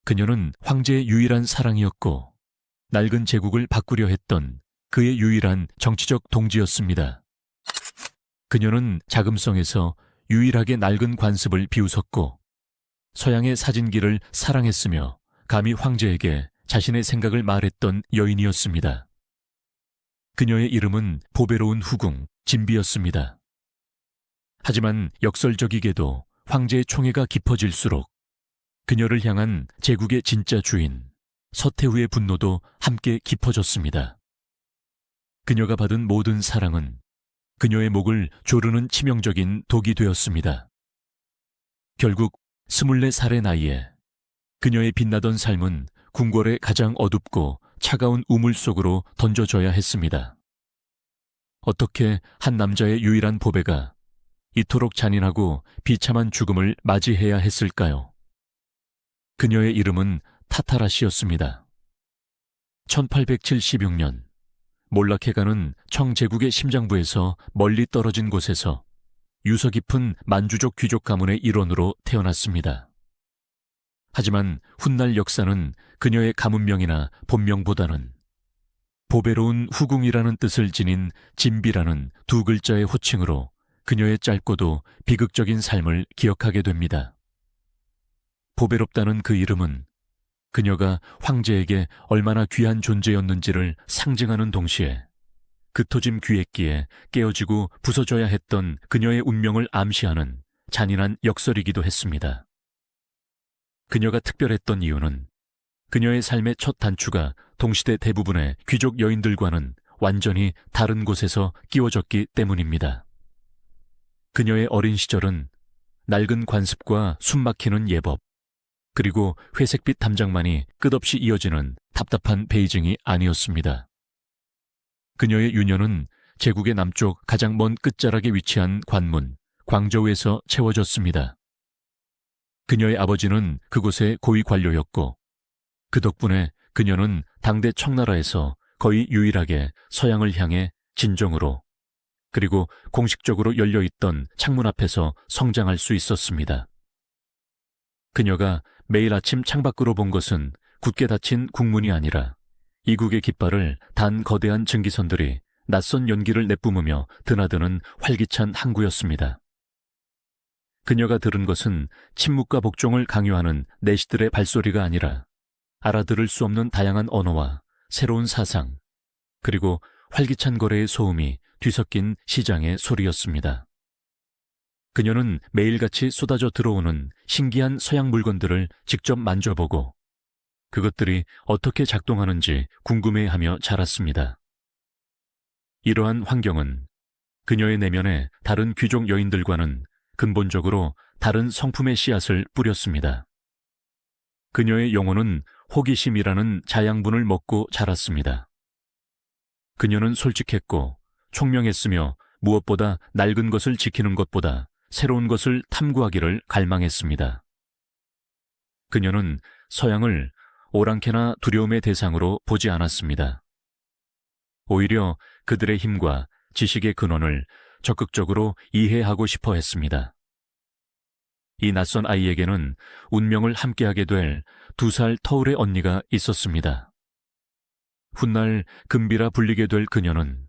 그녀는 황제의 유일한 사랑이었고 낡은 제국을 바꾸려 했던 그의 유일한 정치적 동지였습니다. 그녀는 자금성에서 유일하게 낡은 관습을 비웃었고 서양의 사진기를 사랑했으며 감히 황제에게 자신의 생각을 말했던 여인이었습니다. 그녀의 이름은 보배로운 후궁 진비였습니다. 하지만 역설적이게도 황제의 총애가 깊어질수록 그녀를 향한 제국의 진짜 주인 서태후의 분노도 함께 깊어졌습니다. 그녀가 받은 모든 사랑은 그녀의 목을 조르는 치명적인 독이 되었습니다. 결국 24살의 나이에 그녀의 빛나던 삶은 궁궐의 가장 어둡고 차가운 우물 속으로 던져져야 했습니다. 어떻게 한 남자의 유일한 보배가 이토록 잔인하고 비참한 죽음을 맞이해야 했을까요? 그녀의 이름은 타타라 씨였습니다. 1876년 몰라케가는 청제국의 심장부에서 멀리 떨어진 곳에서 유서 깊은 만주족 귀족 가문의 일원으로 태어났습니다. 하지만 훗날 역사는 그녀의 가문명이나 본명보다는 보배로운 후궁이라는 뜻을 지닌 진비라는 두 글자의 호칭으로 그녀의 짧고도 비극적인 삶을 기억하게 됩니다. 보배롭다는 그 이름은 그녀가 황제에게 얼마나 귀한 존재였는지를 상징하는 동시에 그토짐 귀했기에 깨어지고 부서져야 했던 그녀의 운명을 암시하는 잔인한 역설이기도 했습니다. 그녀가 특별했던 이유는 그녀의 삶의 첫 단추가 동시대 대부분의 귀족 여인들과는 완전히 다른 곳에서 끼워졌기 때문입니다. 그녀의 어린 시절은 낡은 관습과 숨막히는 예법, 그리고 회색빛 담장만이 끝없이 이어지는 답답한 베이징이 아니었습니다. 그녀의 유년은 제국의 남쪽 가장 먼 끝자락에 위치한 관문, 광저우에서 채워졌습니다. 그녀의 아버지는 그곳의 고위 관료였고 그 덕분에 그녀는 당대 청나라에서 거의 유일하게 서양을 향해 진정으로 그리고 공식적으로 열려있던 창문 앞에서 성장할 수 있었습니다. 그녀가 매일 아침 창밖으로 본 것은 굳게 닫힌 국문이 아니라 이국의 깃발을 단 거대한 증기선들이 낯선 연기를 내뿜으며 드나드는 활기찬 항구였습니다. 그녀가 들은 것은 침묵과 복종을 강요하는 내시들의 발소리가 아니라 알아들을 수 없는 다양한 언어와 새로운 사상, 그리고 활기찬 거래의 소음이 뒤섞인 시장의 소리였습니다. 그녀는 매일같이 쏟아져 들어오는 신기한 서양 물건들을 직접 만져보고 그것들이 어떻게 작동하는지 궁금해하며 자랐습니다. 이러한 환경은 그녀의 내면에 다른 귀족 여인들과는 근본적으로 다른 성품의 씨앗을 뿌렸습니다. 그녀의 영혼은 호기심이라는 자양분을 먹고 자랐습니다. 그녀는 솔직했고 총명했으며 무엇보다 낡은 것을 지키는 것보다 새로운 것을 탐구하기를 갈망했습니다. 그녀는 서양을 오랑캐나 두려움의 대상으로 보지 않았습니다. 오히려 그들의 힘과 지식의 근원을 적극적으로 이해하고 싶어 했습니다. 이 낯선 아이에게는 운명을 함께하게 될 2살 터울의 언니가 있었습니다. 훗날 금비라 불리게 될 그녀는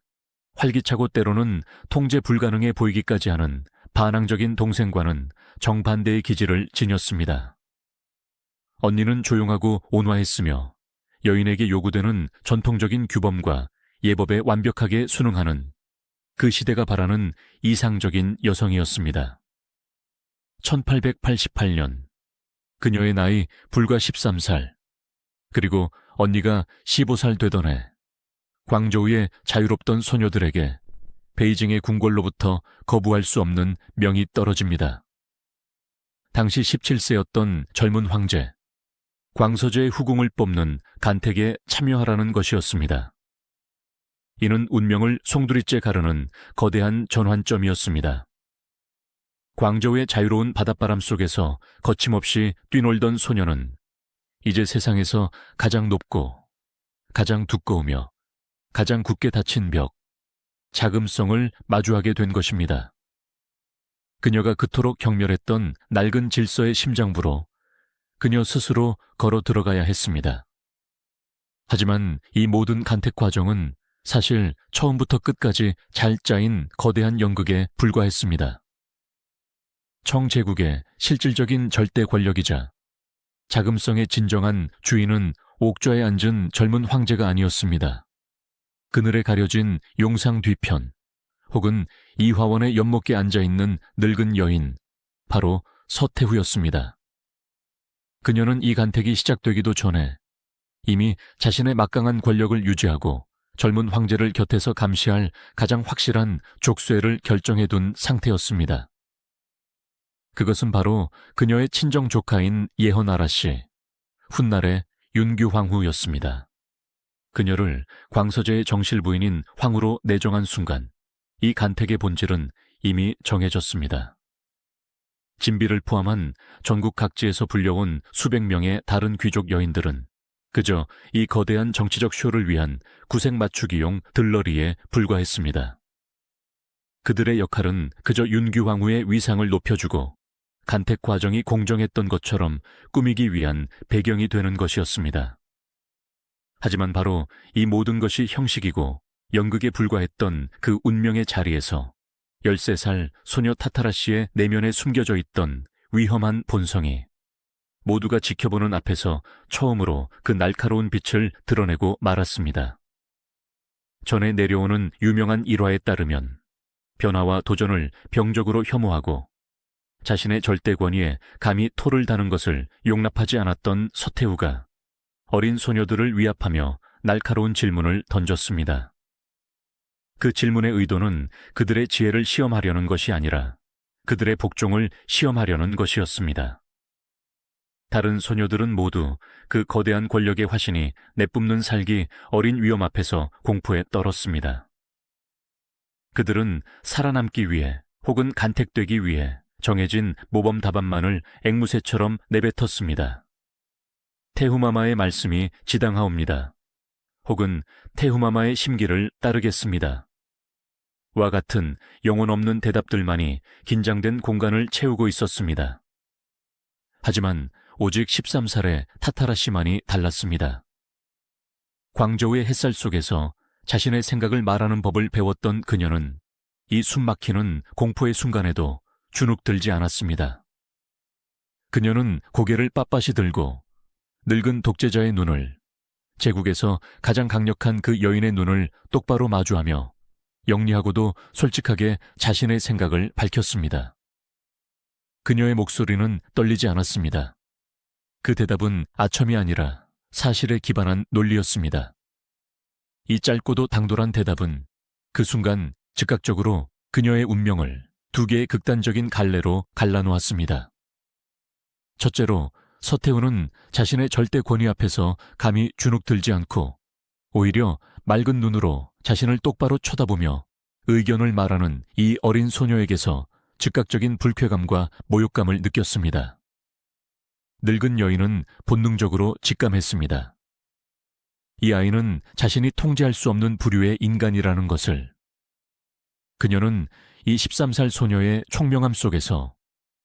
활기차고 때로는 통제 불가능해 보이기까지 하는 반항적인 동생과는 정반대의 기질을 지녔습니다. 언니는 조용하고 온화했으며 여인에게 요구되는 전통적인 규범과 예법에 완벽하게 순응하는 그 시대가 바라는 이상적인 여성이었습니다. 1888년 그녀의 나이 불과 13살, 그리고 언니가 15살 되던 해 광저우의 자유롭던 소녀들에게 베이징의 궁궐로부터 거부할 수 없는 명이 떨어집니다. 당시 17세였던 젊은 황제, 광서제의 후궁을 뽑는 간택에 참여하라는 것이었습니다. 이는 운명을 송두리째 가르는 거대한 전환점이었습니다. 광저우의 자유로운 바닷바람 속에서 거침없이 뛰놀던 소녀는 이제 세상에서 가장 높고 가장 두꺼우며 가장 굳게 닫힌 벽, 자금성을 마주하게 된 것입니다. 그녀가 그토록 경멸했던 낡은 질서의 심장부로 그녀 스스로 걸어 들어가야 했습니다. 하지만 이 모든 간택 과정은 사실 처음부터 끝까지 잘 짜인 거대한 연극에 불과했습니다. 청제국의 실질적인 절대 권력이자 자금성의 진정한 주인은 옥좌에 앉은 젊은 황제가 아니었습니다. 그늘에 가려진 용상 뒤편, 혹은 이화원의 연못에 앉아있는 늙은 여인, 바로 서태후였습니다. 그녀는 이 간택이 시작되기도 전에 이미 자신의 막강한 권력을 유지하고 젊은 황제를 곁에서 감시할 가장 확실한 족쇄를 결정해둔 상태였습니다. 그것은 바로 그녀의 친정 조카인 예헌아라 씨, 훗날의 윤규황후였습니다. 그녀를 광서제의 정실 부인인 황후로 내정한 순간 이 간택의 본질은 이미 정해졌습니다. 진비를 포함한 전국 각지에서 불려온 수백 명의 다른 귀족 여인들은 그저 이 거대한 정치적 쇼를 위한 구색 맞추기용 들러리에 불과했습니다. 그들의 역할은 그저 윤규황후의 위상을 높여주고 간택 과정이 공정했던 것처럼 꾸미기 위한 배경이 되는 것이었습니다. 하지만 바로 이 모든 것이 형식이고 연극에 불과했던 그 운명의 자리에서 13살 소녀 타타라 씨의 내면에 숨겨져 있던 위험한 본성이 모두가 지켜보는 앞에서 처음으로 그 날카로운 빛을 드러내고 말았습니다. 전에 내려오는 유명한 일화에 따르면 변화와 도전을 병적으로 혐오하고 자신의 절대 권위에 감히 토를 다는 것을 용납하지 않았던 서태후가 어린 소녀들을 위압하며 날카로운 질문을 던졌습니다. 그 질문의 의도는 그들의 지혜를 시험하려는 것이 아니라 그들의 복종을 시험하려는 것이었습니다. 다른 소녀들은 모두 그 거대한 권력의 화신이 내뿜는 살기 어린 위험 앞에서 공포에 떨었습니다. 그들은 살아남기 위해 혹은 간택되기 위해 정해진 모범 답안만을 앵무새처럼 내뱉었습니다. 태후마마의 말씀이 지당하옵니다. 혹은 태후마마의 심기를 따르겠습니다. 와 같은 영혼 없는 대답들만이 긴장된 공간을 채우고 있었습니다. 하지만 오직 13살의 타타라 씨만이 달랐습니다. 광저우의 햇살 속에서 자신의 생각을 말하는 법을 배웠던 그녀는 이 숨막히는 공포의 순간에도 주눅들지 않았습니다. 그녀는 고개를 빳빳이 들고 늙은 독재자의 눈을, 제국에서 가장 강력한 그 여인의 눈을 똑바로 마주하며 영리하고도 솔직하게 자신의 생각을 밝혔습니다. 그녀의 목소리는 떨리지 않았습니다. 그 대답은 아첨이 아니라 사실에 기반한 논리였습니다. 이 짧고도 당돌한 대답은 그 순간 즉각적으로 그녀의 운명을 두 개의 극단적인 갈래로 갈라놓았습니다. 첫째로 서태후는 자신의 절대 권위 앞에서 감히 주눅들지 않고 오히려 맑은 눈으로 자신을 똑바로 쳐다보며 의견을 말하는 이 어린 소녀에게서 즉각적인 불쾌감과 모욕감을 느꼈습니다. 늙은 여인은 본능적으로 직감했습니다. 이 아이는 자신이 통제할 수 없는 부류의 인간이라는 것을. 그녀는 이 13살 소녀의 총명함 속에서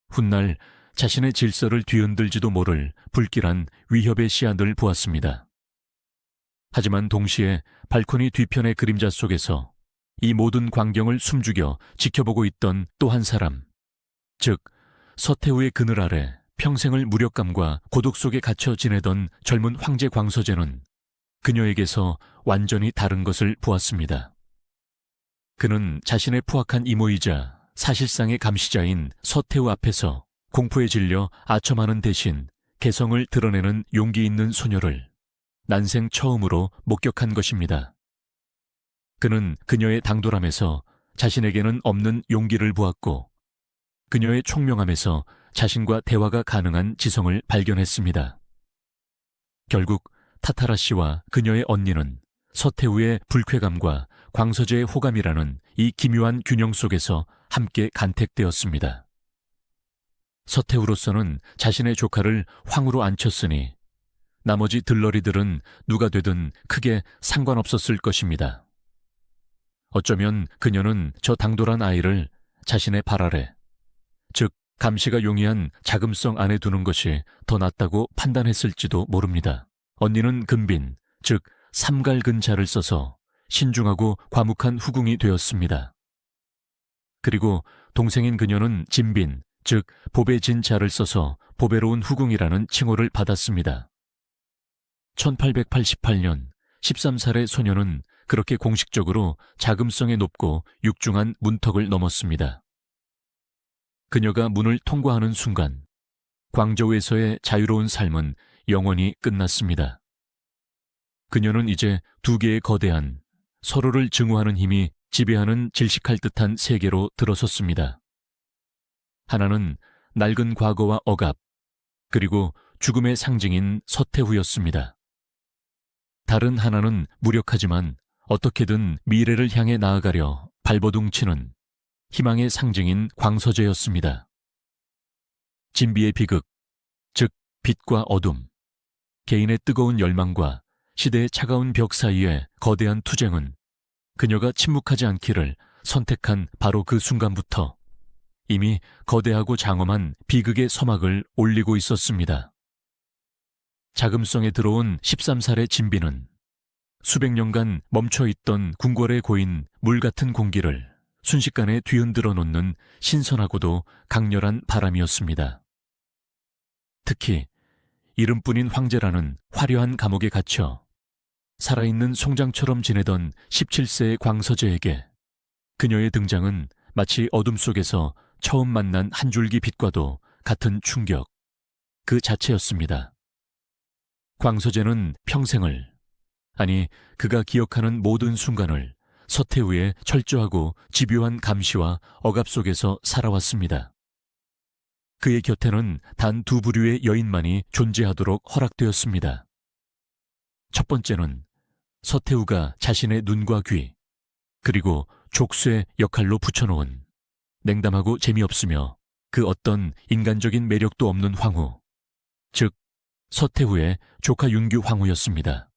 훗날 자신의 질서를 뒤흔들지도 모를 불길한 위협의 씨앗을 보았습니다. 하지만 동시에 발코니 뒤편의 그림자 속에서 이 모든 광경을 숨죽여 지켜보고 있던 또 한 사람, 즉 서태후의 그늘 아래 평생을 무력감과 고독 속에 갇혀 지내던 젊은 황제 광서제는 그녀에게서 완전히 다른 것을 보았습니다. 그는 자신의 포악한 이모이자 사실상의 감시자인 서태후 앞에서 공포에 질려 아첨하는 대신 개성을 드러내는 용기 있는 소녀를 난생 처음으로 목격한 것입니다. 그는 그녀의 당돌함에서 자신에게는 없는 용기를 보았고 그녀의 총명함에서 자신과 대화가 가능한 지성을 발견했습니다. 결국 타타라 씨와 그녀의 언니는 서태후의 불쾌감과 광서제의 호감이라는 이 기묘한 균형 속에서 함께 간택되었습니다. 서태후로서는 자신의 조카를 황후로 앉혔으니 나머지 들러리들은 누가 되든 크게 상관없었을 것입니다. 어쩌면 그녀는 저 당돌한 아이를 자신의 발 아래, 즉 감시가 용이한 자금성 안에 두는 것이 더 낫다고 판단했을지도 모릅니다. 언니는 근빈, 즉 삼갈근자를 써서 신중하고 과묵한 후궁이 되었습니다. 그리고 동생인 그녀는 진빈, 즉 보배진자를 써서 보배로운 후궁이라는 칭호를 받았습니다. 1888년 13살의 소녀는 그렇게 공식적으로 자금성에 높고 육중한 문턱을 넘었습니다. 그녀가 문을 통과하는 순간 광저우에서의 자유로운 삶은 영원히 끝났습니다. 그녀는 이제 두 개의 거대한 서로를 증오하는 힘이 지배하는 질식할 듯한 세계로 들어섰습니다. 하나는 낡은 과거와 억압, 그리고 죽음의 상징인 서태후였습니다. 다른 하나는 무력하지만 어떻게든 미래를 향해 나아가려 발버둥치는 희망의 상징인 광서제였습니다. 진비의 비극, 즉 빛과 어둠, 개인의 뜨거운 열망과 시대의 차가운 벽 사이의 거대한 투쟁은 그녀가 침묵하지 않기를 선택한 바로 그 순간부터 이미 거대하고 장엄한 비극의 서막을 올리고 있었습니다. 자금성에 들어온 13살의 진비는 수백 년간 멈춰있던 궁궐에 고인 물 같은 공기를 순식간에 뒤흔들어 놓는 신선하고도 강렬한 바람이었습니다. 특히 이름뿐인 황제라는 화려한 감옥에 갇혀 살아있는 송장처럼 지내던 17세의 광서제에게 그녀의 등장은 마치 어둠 속에서 처음 만난 한 줄기 빛과도 같은 충격, 그 자체였습니다. 광서제는 평생을, 아니 그가 기억하는 모든 순간을 서태후의 철저하고 집요한 감시와 억압 속에서 살아왔습니다. 그의 곁에는 단 두 부류의 여인만이 존재하도록 허락되었습니다. 첫 번째는 서태후가 자신의 눈과 귀, 그리고 족쇄 역할로 붙여놓은 냉담하고 재미없으며 그 어떤 인간적인 매력도 없는 황후, 즉 서태후의 조카 윤규 황후였습니다.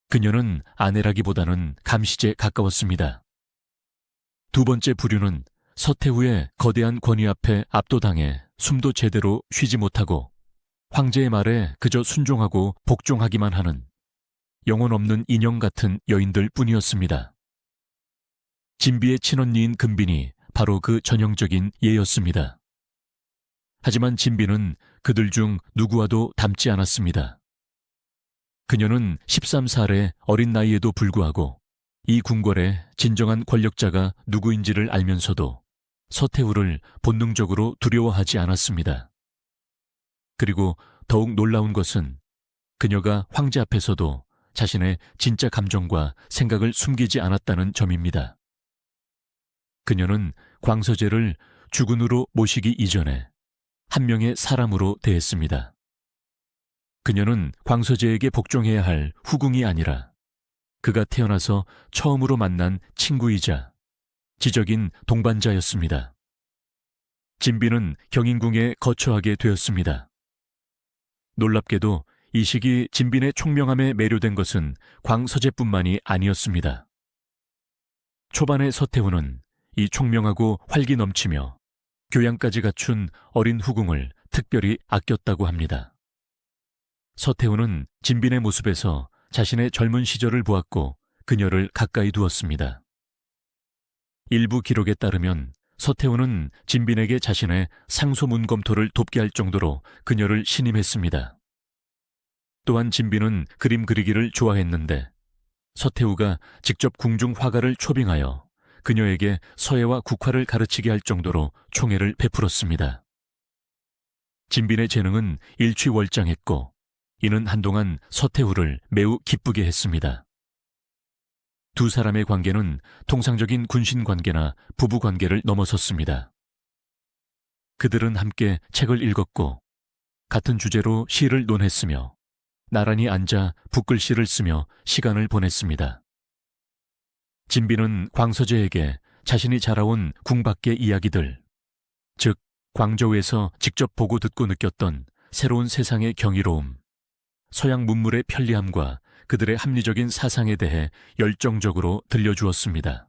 그녀는 아내라기보다는 감시제에 가까웠습니다. 두 번째 부류는 서태후의 거대한 권위 앞에 압도당해 숨도 제대로 쉬지 못하고 황제의 말에 그저 순종하고 복종하기만 하는 영혼 없는 인형 같은 여인들 뿐이었습니다. 진비의 친언니인 근빈이 바로 그 전형적인 예였습니다. 하지만 진비는 그들 중 누구와도 닮지 않았습니다. 그녀는 13살의 어린 나이에도 불구하고 이 궁궐의 진정한 권력자가 누구인지를 알면서도 서태후를 본능적으로 두려워하지 않았습니다. 그리고 더욱 놀라운 것은 그녀가 황제 앞에서도 자신의 진짜 감정과 생각을 숨기지 않았다는 점입니다. 그녀는 광서제를 주군으로 모시기 이전에 한 명의 사람으로 대했습니다. 그녀는 광서제에게 복종해야 할 후궁이 아니라 그가 태어나서 처음으로 만난 친구이자 지적인 동반자였습니다. 진비는 경인궁에 거처하게 되었습니다. 놀랍게도 이 시기 진빈의 총명함에 매료된 것은 광서제뿐만이 아니었습니다. 초반의 서태후는 이 총명하고 활기 넘치며 교양까지 갖춘 어린 후궁을 특별히 아꼈다고 합니다. 서태후는 진빈의 모습에서 자신의 젊은 시절을 보았고 그녀를 가까이 두었습니다. 일부 기록에 따르면 서태후는 진빈에게 자신의 상소 문검토를 돕게 할 정도로 그녀를 신임했습니다. 또한 진빈은 그림 그리기를 좋아했는데 서태후가 직접 궁중 화가를 초빙하여 그녀에게 서예와 국화를 가르치게 할 정도로 총애를 베풀었습니다. 진빈의 재능은 일취월장했고 이는 한동안 서태후를 매우 기쁘게 했습니다. 두 사람의 관계는 통상적인 군신 관계나 부부 관계를 넘어섰습니다. 그들은 함께 책을 읽었고 같은 주제로 시를 논했으며 나란히 앉아 붓글씨를 쓰며 시간을 보냈습니다. 진비는 광서제에게 자신이 자라온 궁 밖의 이야기들, 즉 광저우에서 직접 보고 듣고 느꼈던 새로운 세상의 경이로움, 서양 문물의 편리함과 그들의 합리적인 사상에 대해 열정적으로 들려주었습니다.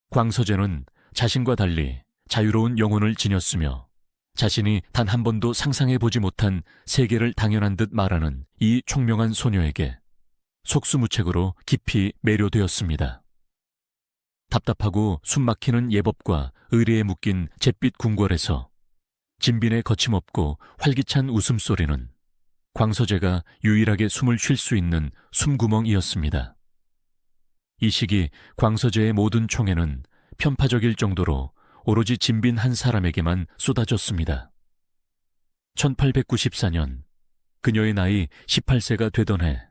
광서제는 자신과 달리 자유로운 영혼을 지녔으며 자신이 단 한 번도 상상해보지 못한 세계를 당연한 듯 말하는 이 총명한 소녀에게 속수무책으로 깊이 매료되었습니다. 답답하고 숨막히는 예법과 의례에 묶인 잿빛 궁궐에서 진빈의 거침없고 활기찬 웃음소리는 광서제가 유일하게 숨을 쉴 수 있는 숨구멍이었습니다. 이 시기 광서제의 모든 총애는 편파적일 정도로 오로지 진빈 한 사람에게만 쏟아졌습니다. 1894년 그녀의 나이 18세가 되던 해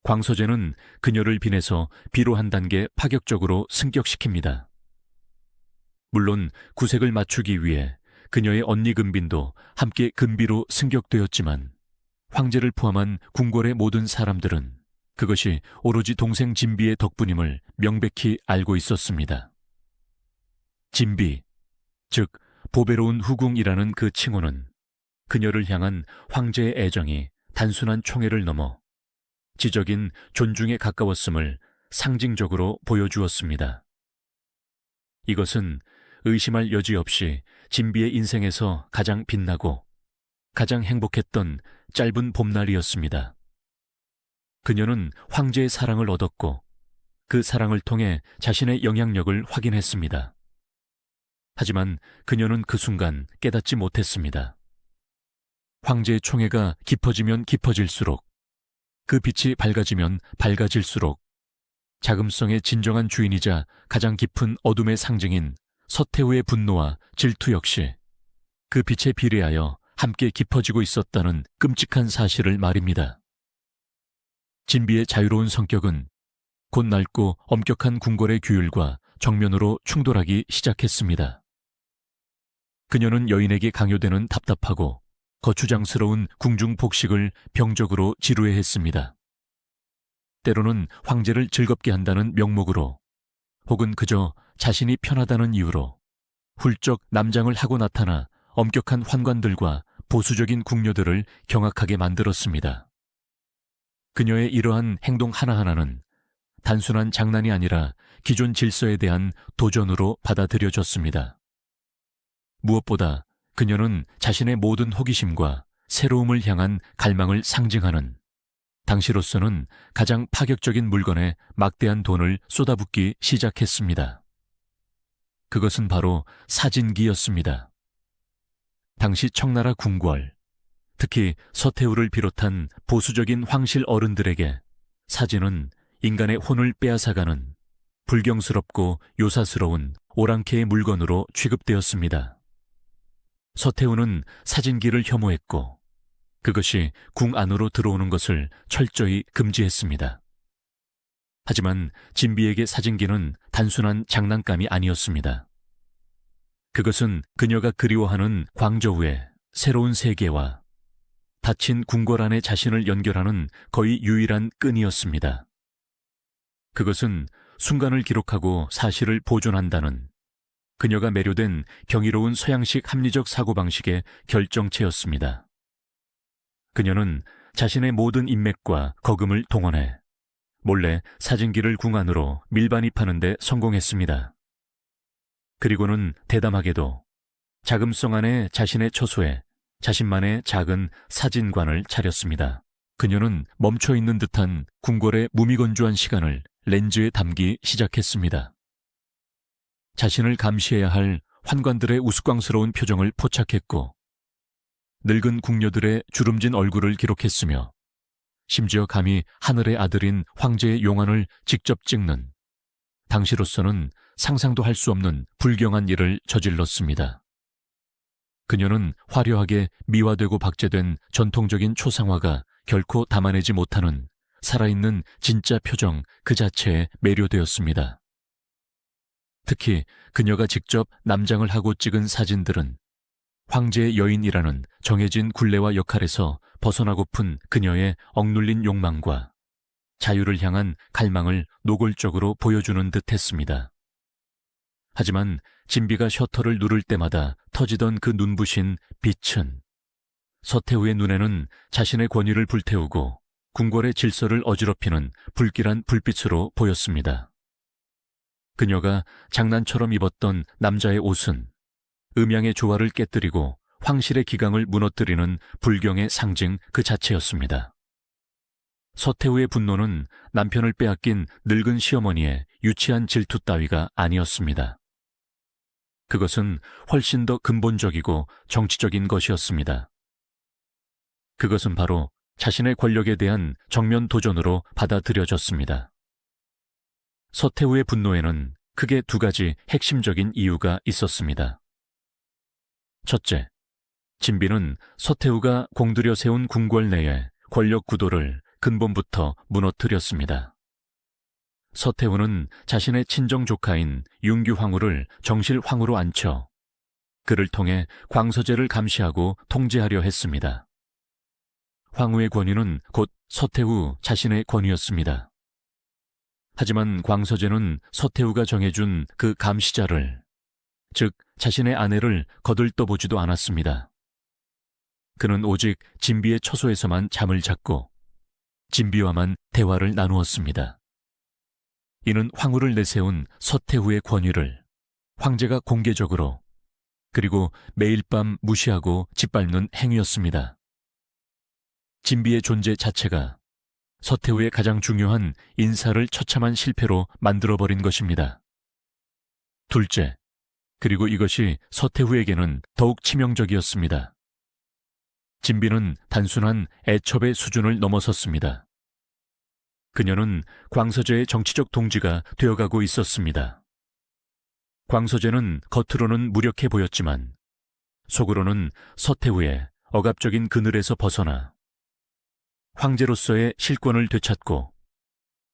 광서제는 그녀를 빚내서 비로 한 단계 파격적으로 승격시킵니다. 물론 구색을 맞추기 위해 그녀의 언니 금빈도 함께 금비로 승격되었지만 황제를 포함한 궁궐의 모든 사람들은 그것이 오로지 동생 진비의 덕분임을 명백히 알고 있었습니다. 진비, 즉 보배로운 후궁이라는 그 칭호는 그녀를 향한 황제의 애정이 단순한 총애를 넘어 지적인 존중에 가까웠음을 상징적으로 보여주었습니다. 이것은 의심할 여지 없이 진비의 인생에서 가장 빛나고 가장 행복했던 짧은 봄날이었습니다. 그녀는 황제의 사랑을 얻었고 그 사랑을 통해 자신의 영향력을 확인했습니다. 하지만 그녀는 그 순간 깨닫지 못했습니다. 황제의 총애가 깊어지면 깊어질수록 그 빛이 밝아지면 밝아질수록 자금성의 진정한 주인이자 가장 깊은 어둠의 상징인 서태후의 분노와 질투 역시 그 빛에 비례하여 함께 깊어지고 있었다는 끔찍한 사실을 말입니다. 진비의 자유로운 성격은 곧 낡고 엄격한 궁궐의 규율과 정면으로 충돌하기 시작했습니다. 그녀는 여인에게 강요되는 답답하고 거추장스러운 궁중 복식을 병적으로 지루해했습니다. 때로는 황제를 즐겁게 한다는 명목으로 혹은 그저 자신이 편하다는 이유로 훌쩍 남장을 하고 나타나 엄격한 환관들과 보수적인 궁녀들을 경악하게 만들었습니다. 그녀의 이러한 행동 하나하나는 단순한 장난이 아니라 기존 질서에 대한 도전으로 받아들여졌습니다. 무엇보다 그녀는 자신의 모든 호기심과 새로움을 향한 갈망을 상징하는 당시로서는 가장 파격적인 물건에 막대한 돈을 쏟아붓기 시작했습니다. 그것은 바로 사진기였습니다. 당시 청나라 궁궐, 특히 서태후를 비롯한 보수적인 황실 어른들에게 사진은 인간의 혼을 빼앗아가는 불경스럽고 요사스러운 오랑캐의 물건으로 취급되었습니다. 서태후는 사진기를 혐오했고 그것이 궁 안으로 들어오는 것을 철저히 금지했습니다. 하지만 진비에게 사진기는 단순한 장난감이 아니었습니다. 그것은 그녀가 그리워하는 광저우의 새로운 세계와 닫힌 궁궐 안의 자신을 연결하는 거의 유일한 끈이었습니다. 그것은 순간을 기록하고 사실을 보존한다는 그녀가 매료된 경이로운 서양식 합리적 사고방식의 결정체였습니다. 그녀는 자신의 모든 인맥과 거금을 동원해 몰래 사진기를 궁 안으로 밀반입하는 데 성공했습니다. 그리고는 대담하게도 자금성 안에 자신의 처소에 자신만의 작은 사진관을 차렸습니다. 그녀는 멈춰있는 듯한 궁궐의 무미건조한 시간을 렌즈에 담기 시작했습니다. 자신을 감시해야 할 환관들의 우스꽝스러운 표정을 포착했고 늙은 궁녀들의 주름진 얼굴을 기록했으며 심지어 감히 하늘의 아들인 황제의 용안을 직접 찍는 당시로서는 상상도 할 수 없는 불경한 일을 저질렀습니다. 그녀는 화려하게 미화되고 박제된 전통적인 초상화가 결코 담아내지 못하는 살아있는 진짜 표정 그 자체에 매료되었습니다. 특히 그녀가 직접 남장을 하고 찍은 사진들은 황제의 여인이라는 정해진 굴레와 역할에서 벗어나고픈 그녀의 억눌린 욕망과 자유를 향한 갈망을 노골적으로 보여주는 듯 했습니다. 하지만 진비가 셔터를 누를 때마다 터지던 그 눈부신 빛은 서태후의 눈에는 자신의 권위를 불태우고 궁궐의 질서를 어지럽히는 불길한 불빛으로 보였습니다. 그녀가 장난처럼 입었던 남자의 옷은 음양의 조화를 깨뜨리고 황실의 기강을 무너뜨리는 불경의 상징 그 자체였습니다. 서태후의 분노는 남편을 빼앗긴 늙은 시어머니의 유치한 질투 따위가 아니었습니다. 그것은 훨씬 더 근본적이고 정치적인 것이었습니다. 그것은 바로 자신의 권력에 대한 정면 도전으로 받아들여졌습니다. 서태후의 분노에는 크게 두 가지 핵심적인 이유가 있었습니다. 첫째, 진비는 서태후가 공들여 세운 궁궐 내의 권력 구도를 근본부터 무너뜨렸습니다. 서태후는 자신의 친정 조카인 윤규황후를 정실황후로 앉혀 그를 통해 광서제를 감시하고 통제하려 했습니다. 황후의 권위는 곧 서태후 자신의 권위였습니다. 하지만 광서제는 서태후가 정해준 그 감시자를, 즉 자신의 아내를 거들떠보지도 않았습니다. 그는 오직 진비의 처소에서만 잠을 잤고 진비와만 대화를 나누었습니다. 이는 황후를 내세운 서태후의 권위를 황제가 공개적으로 그리고 매일 밤 무시하고 짓밟는 행위였습니다. 진비의 존재 자체가 서태후의 가장 중요한 인사를 처참한 실패로 만들어버린 것입니다. 둘째, 그리고 이것이 서태후에게는 더욱 치명적이었습니다. 진비는 단순한 애첩의 수준을 넘어섰습니다. 그녀는 광서제의 정치적 동지가 되어가고 있었습니다. 광서제는 겉으로는 무력해 보였지만 속으로는 서태후의 억압적인 그늘에서 벗어나 황제로서의 실권을 되찾고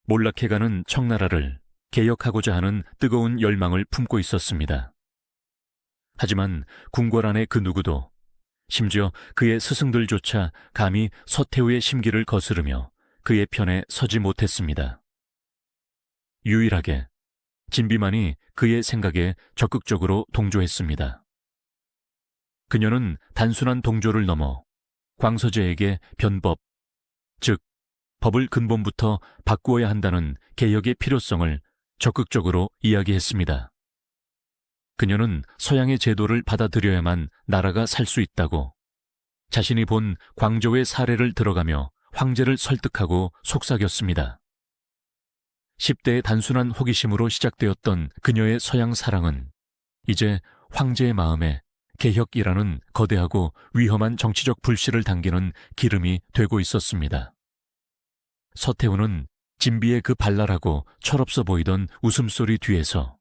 몰락해가는 청나라를 개혁하고자 하는 뜨거운 열망을 품고 있었습니다. 하지만 궁궐 안의 그 누구도, 심지어 그의 스승들조차 감히 서태후의 심기를 거스르며 그의 편에 서지 못했습니다. 유일하게 진비만이 그의 생각에 적극적으로 동조했습니다. 그녀는 단순한 동조를 넘어 광서제에게 변법, 즉 법을 근본부터 바꾸어야 한다는 개혁의 필요성을 적극적으로 이야기했습니다. 그녀는 서양의 제도를 받아들여야만 나라가 살 수 있다고 자신이 본 광조의 사례를 들어가며 황제를 설득하고 속삭였습니다. 10대의 단순한 호기심으로 시작되었던 그녀의 서양 사랑은 이제 황제의 마음에 개혁이라는 거대하고 위험한 정치적 불씨를 당기는 기름이 되고 있었습니다. 서태후는 진비의 그 발랄하고 철없어 보이던 웃음소리 뒤에서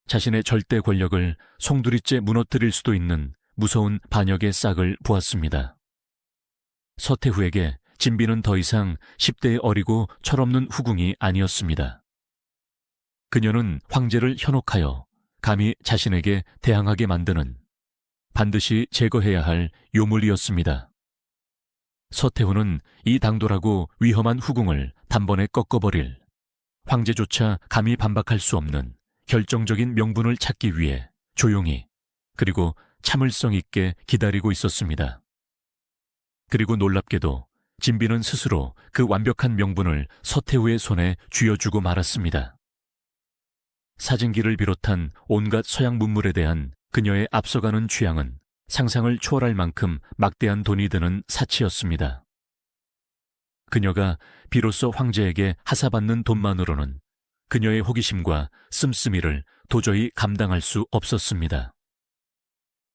자신의 절대 권력을 송두리째 무너뜨릴 수도 있는 무서운 반역의 싹을 보았습니다. 서태후에게 진비는 더 이상 10대의 어리고 철없는 후궁이 아니었습니다. 그녀는 황제를 현혹하여 감히 자신에게 대항하게 만드는 반드시 제거해야 할 요물이었습니다. 서태후는 이 당돌하고 위험한 후궁을 단번에 꺾어버릴 황제조차 감히 반박할 수 없는 결정적인 명분을 찾기 위해 조용히 그리고 참을성 있게 기다리고 있었습니다. 그리고 놀랍게도 진비는 스스로 그 완벽한 명분을 서태후의 손에 쥐어주고 말았습니다. 사진기를 비롯한 온갖 서양 문물에 대한 그녀의 앞서가는 취향은 상상을 초월할 만큼 막대한 돈이 드는 사치였습니다. 그녀가 비로소 황제에게 하사받는 돈만으로는 그녀의 호기심과 씀씀이를 도저히 감당할 수 없었습니다.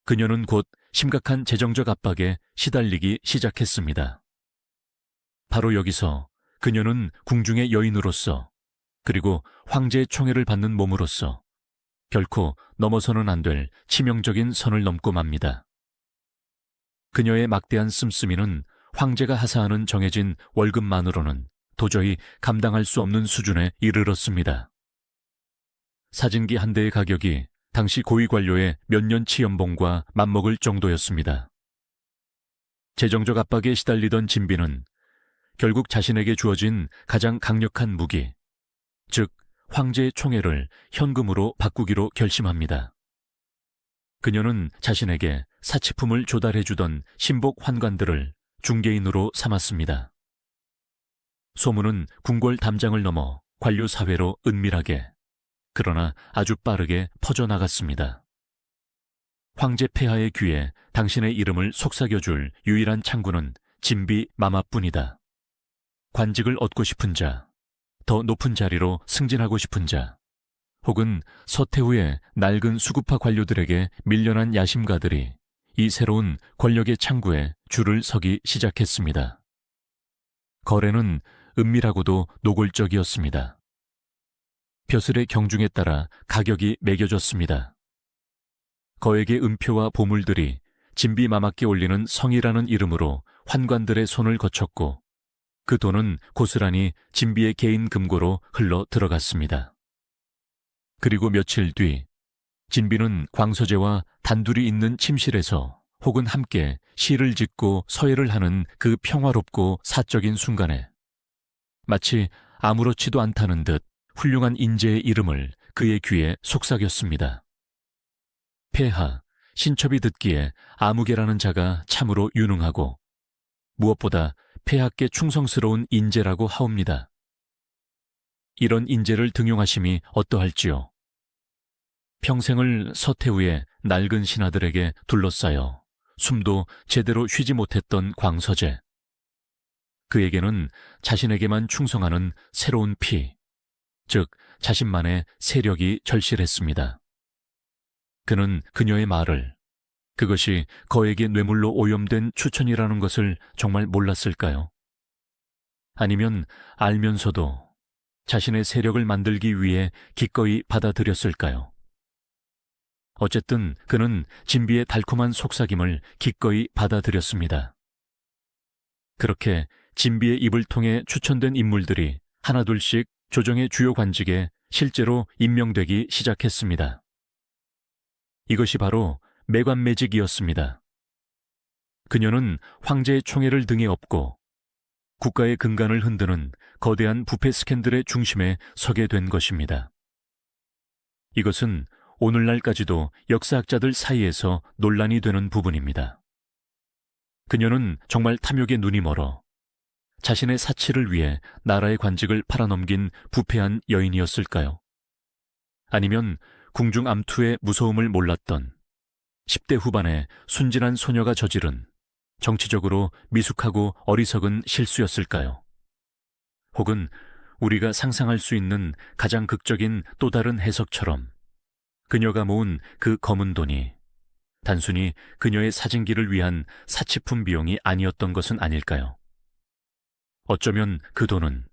그녀는 곧 심각한 재정적 압박에 시달리기 시작했습니다. 바로 여기서 그녀는 궁중의 여인으로서 그리고 황제의 총애를 받는 몸으로서 결코 넘어서는 안 될 치명적인 선을 넘고 맙니다. 그녀의 막대한 씀씀이는 황제가 하사하는 정해진 월급만으로는 도저히 감당할 수 없는 수준에 이르렀습니다. 사진기 한 대의 가격이 당시 고위 관료의 몇 년치 연봉과 맞먹을 정도였습니다. 재정적 압박에 시달리던 진비는 결국 자신에게 주어진 가장 강력한 무기, 즉 황제의 총애를 현금으로 바꾸기로 결심합니다. 그녀는 자신에게 사치품을 조달해주던 신복 환관들을 중개인으로 삼았습니다. 소문은 궁궐 담장을 넘어 관료 사회로 은밀하게, 그러나 아주 빠르게 퍼져나갔습니다. 황제 폐하의 귀에 당신의 이름을 속삭여줄 유일한 창구는 진비 마마뿐이다. 관직을 얻고 싶은 자, 더 높은 자리로 승진하고 싶은 자, 혹은 서태후의 낡은 수구파 관료들에게 밀려난 야심가들이 이 새로운 권력의 창구에 줄을 서기 시작했습니다. 거래는 은밀하고도 노골적이었습니다. 벼슬의 경중에 따라 가격이 매겨졌습니다. 거액의 은표와 보물들이 진비마마께 올리는 성이라는 이름으로 환관들의 손을 거쳤고 그 돈은 고스란히 진비의 개인 금고로 흘러 들어갔습니다. 그리고 며칠 뒤 진비는 광서제와 단둘이 있는 침실에서 혹은 함께 시를 짓고 서예를 하는 그 평화롭고 사적인 순간에 마치 아무렇지도 않다는 듯 훌륭한 인재의 이름을 그의 귀에 속삭였습니다. 폐하, 신첩이 듣기에 아무개라는 자가 참으로 유능하고 무엇보다 폐하께 충성스러운 인재라고 하옵니다. 이런 인재를 등용하심이 어떠할지요? 평생을 서태후의 낡은 신하들에게 둘러싸여 숨도 제대로 쉬지 못했던 광서제. 그에게는 자신에게만 충성하는 새로운 피, 즉 자신만의 세력이 절실했습니다. 그는 그녀의 말을, 그것이 거액의 뇌물로 오염된 추천이라는 것을 정말 몰랐을까요? 아니면 알면서도 자신의 세력을 만들기 위해 기꺼이 받아들였을까요? 어쨌든 그는 진비의 달콤한 속삭임을 기꺼이 받아들였습니다. 그렇게 진비의 입을 통해 추천된 인물들이 하나둘씩 조정의 주요 관직에 실제로 임명되기 시작했습니다. 이것이 바로 매관매직이었습니다. 그녀는 황제의 총애를 등에 업고 국가의 근간을 흔드는 거대한 부패 스캔들의 중심에 서게 된 것입니다. 이것은 오늘날까지도 역사학자들 사이에서 논란이 되는 부분입니다. 그녀는 정말 탐욕에 눈이 멀어 자신의 사치를 위해 나라의 관직을 팔아넘긴 부패한 여인이었을까요? 아니면 궁중 암투의 무서움을 몰랐던 10대 후반의 순진한 소녀가 저지른 정치적으로 미숙하고 어리석은 실수였을까요? 혹은 우리가 상상할 수 있는 가장 극적인 또 다른 해석처럼 그녀가 모은 그 검은 돈이 단순히 그녀의 사진기를 위한 사치품 비용이 아니었던 것은 아닐까요? 어쩌면 그 돈은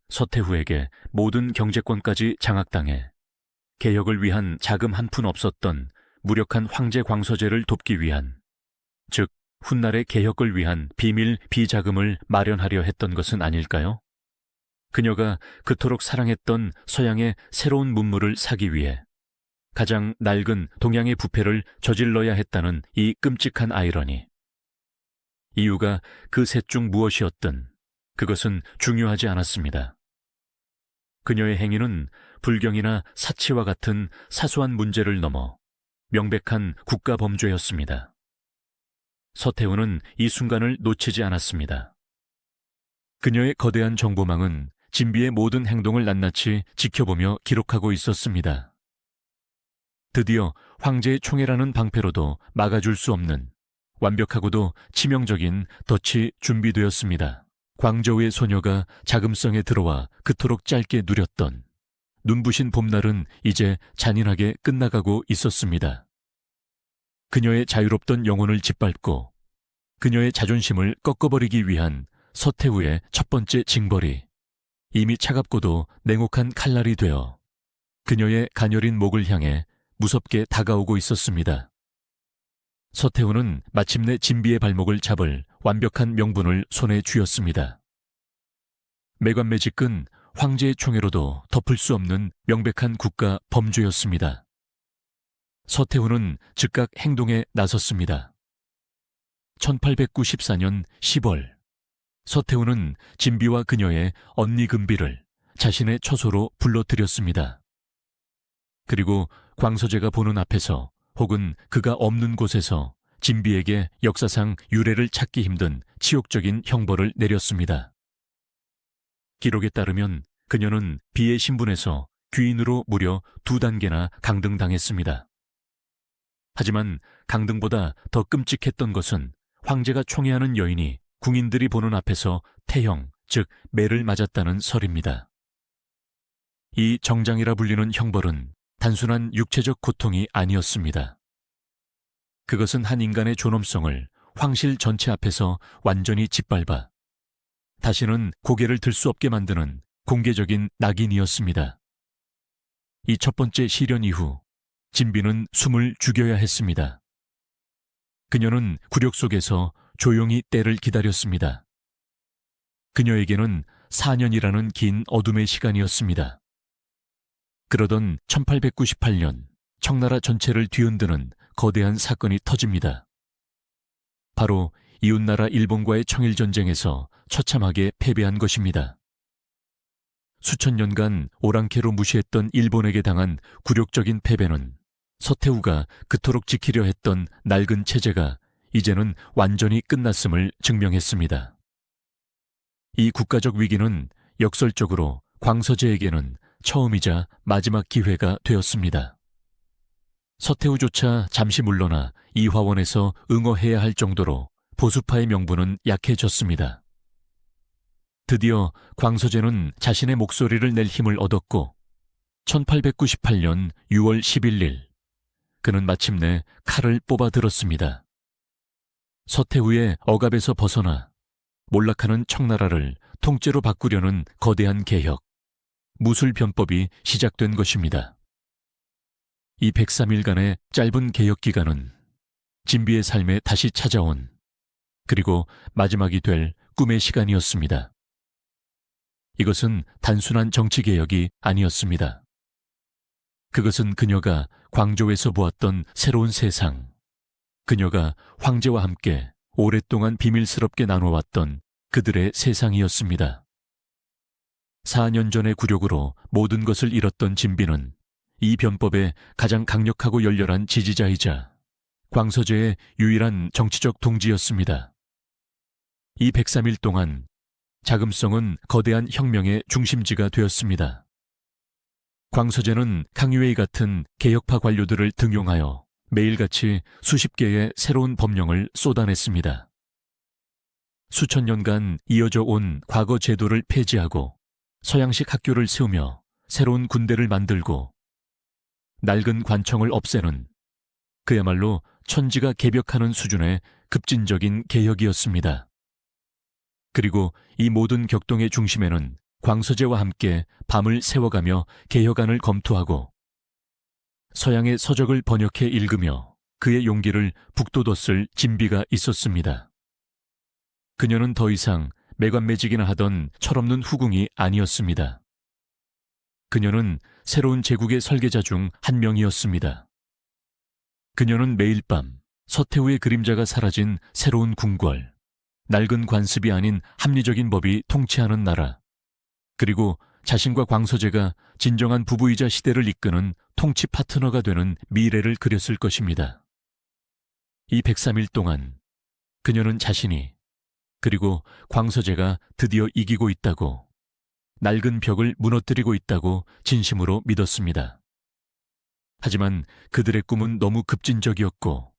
서태후에게 모든 경제권까지 장악당해 개혁을 위한 자금 한 푼 없었던 무력한 황제 광서제를 돕기 위한, 즉 훗날의 개혁을 위한 비밀 비자금을 마련하려 했던 것은 아닐까요? 그녀가 그토록 사랑했던 서양의 새로운 문물을 사기 위해 가장 낡은 동양의 부패를 저질러야 했다는 이 끔찍한 아이러니. 이유가 그 셋 중 무엇이었든 그것은 중요하지 않았습니다. 그녀의 행위는 불경이나 사치와 같은 사소한 문제를 넘어 명백한 국가 범죄였습니다. 서태후는 이 순간을 놓치지 않았습니다. 그녀의 거대한 정보망은 진비의 모든 행동을 낱낱이 지켜보며 기록하고 있었습니다. 드디어 황제의 총애라는 방패로도 막아줄 수 없는 완벽하고도 치명적인 덫이 준비되었습니다. 광저우의 소녀가 자금성에 들어와 그토록 짧게 누렸던 눈부신 봄날은 이제 잔인하게 끝나가고 있었습니다. 그녀의 자유롭던 영혼을 짓밟고 그녀의 자존심을 꺾어버리기 위한 서태후의 첫 번째 징벌이 이미 차갑고도 냉혹한 칼날이 되어 그녀의 가녀린 목을 향해 무섭게 다가오고 있었습니다. 서태후는 마침내 진비의 발목을 잡을 완벽한 명분을 손에 쥐었습니다. 매관매직은 황제의 총애로도 덮을 수 없는 명백한 국가 범죄였습니다. 서태후는 즉각 행동에 나섰습니다. 1894년 10월, 서태후는 진비와 그녀의 언니 금비를 자신의 처소로 불러들였습니다. 그리고 광서제가 보는 앞에서 혹은 그가 없는 곳에서 진비에게 역사상 유례를 찾기 힘든 치욕적인 형벌을 내렸습니다. 기록에 따르면 그녀는 비의 신분에서 귀인으로 무려 2단계나 강등당했습니다. 하지만 강등보다 더 끔찍했던 것은 황제가 총애하는 여인이 궁인들이 보는 앞에서 태형, 즉 매를 맞았다는 설입니다. 이 정장이라 불리는 형벌은 단순한 육체적 고통이 아니었습니다. 그것은 한 인간의 존엄성을 황실 전체 앞에서 완전히 짓밟아 다시는 고개를 들 수 없게 만드는 공개적인 낙인이었습니다. 이 첫 번째 시련 이후 진비는 숨을 죽여야 했습니다. 그녀는 굴욕 속에서 조용히 때를 기다렸습니다. 그녀에게는 4년이라는 긴 어둠의 시간이었습니다. 그러던 1898년 청나라 전체를 뒤흔드는 거대한 사건이 터집니다. 바로 이웃나라 일본과의 청일전쟁에서 처참하게 패배한 것입니다. 수천 년간 오랑캐로 무시했던 일본에게 당한 굴욕적인 패배는 서태후가 그토록 지키려 했던 낡은 체제가 이제는 완전히 끝났음을 증명했습니다. 이 국가적 위기는 역설적으로 광서제에게는 처음이자 마지막 기회가 되었습니다. 서태후조차 잠시 물러나 이화원에서 응어해야 할 정도로 보수파의 명분은 약해졌습니다. 드디어 광서제는 자신의 목소리를 낼 힘을 얻었고 1898년 6월 11일 그는 마침내 칼을 뽑아들었습니다. 서태후의 억압에서 벗어나 몰락하는 청나라를 통째로 바꾸려는 거대한 개혁, 무술변법이 시작된 것입니다. 이 103일간의 짧은 개혁 기간은 진비의 삶에 다시 찾아온 그리고 마지막이 될 꿈의 시간이었습니다. 이것은 단순한 정치개혁이 아니었습니다. 그것은 그녀가 광조에서 보았던 새로운 세상, 그녀가 황제와 함께 오랫동안 비밀스럽게 나눠왔던 그들의 세상이었습니다. 4년 전의 굴욕으로 모든 것을 잃었던 진비는 이 변법의 가장 강력하고 열렬한 지지자이자 광서제의 유일한 정치적 동지였습니다. 이 103일 동안 자금성은 거대한 혁명의 중심지가 되었습니다. 광서제는 강유웨이 같은 개혁파 관료들을 등용하여 매일같이 수십 개의 새로운 법령을 쏟아냈습니다. 수천 년간 이어져 온 과거 제도를 폐지하고 서양식 학교를 세우며 새로운 군대를 만들고 낡은 관청을 없애는 그야말로 천지가 개벽하는 수준의 급진적인 개혁이었습니다. 그리고 이 모든 격동의 중심에는 광서제와 함께 밤을 새워가며 개혁안을 검토하고 서양의 서적을 번역해 읽으며 그의 용기를 북돋웠을 진비가 있었습니다. 그녀는 더 이상 매관매직이나 하던 철없는 후궁이 아니었습니다. 그녀는 새로운 제국의 설계자 중 한 명이었습니다. 그녀는 매일 밤 서태후의 그림자가 사라진 새로운 궁궐, 낡은 관습이 아닌 합리적인 법이 통치하는 나라, 그리고 자신과 광서제가 진정한 부부이자 시대를 이끄는 통치 파트너가 되는 미래를 그렸을 것입니다. 이 103일 동안 그녀는 자신이 그리고 광서제가 드디어 이기고 있다고, 낡은 벽을 무너뜨리고 있다고 진심으로 믿었습니다. 하지만 그들의 꿈은 너무 급진적이었고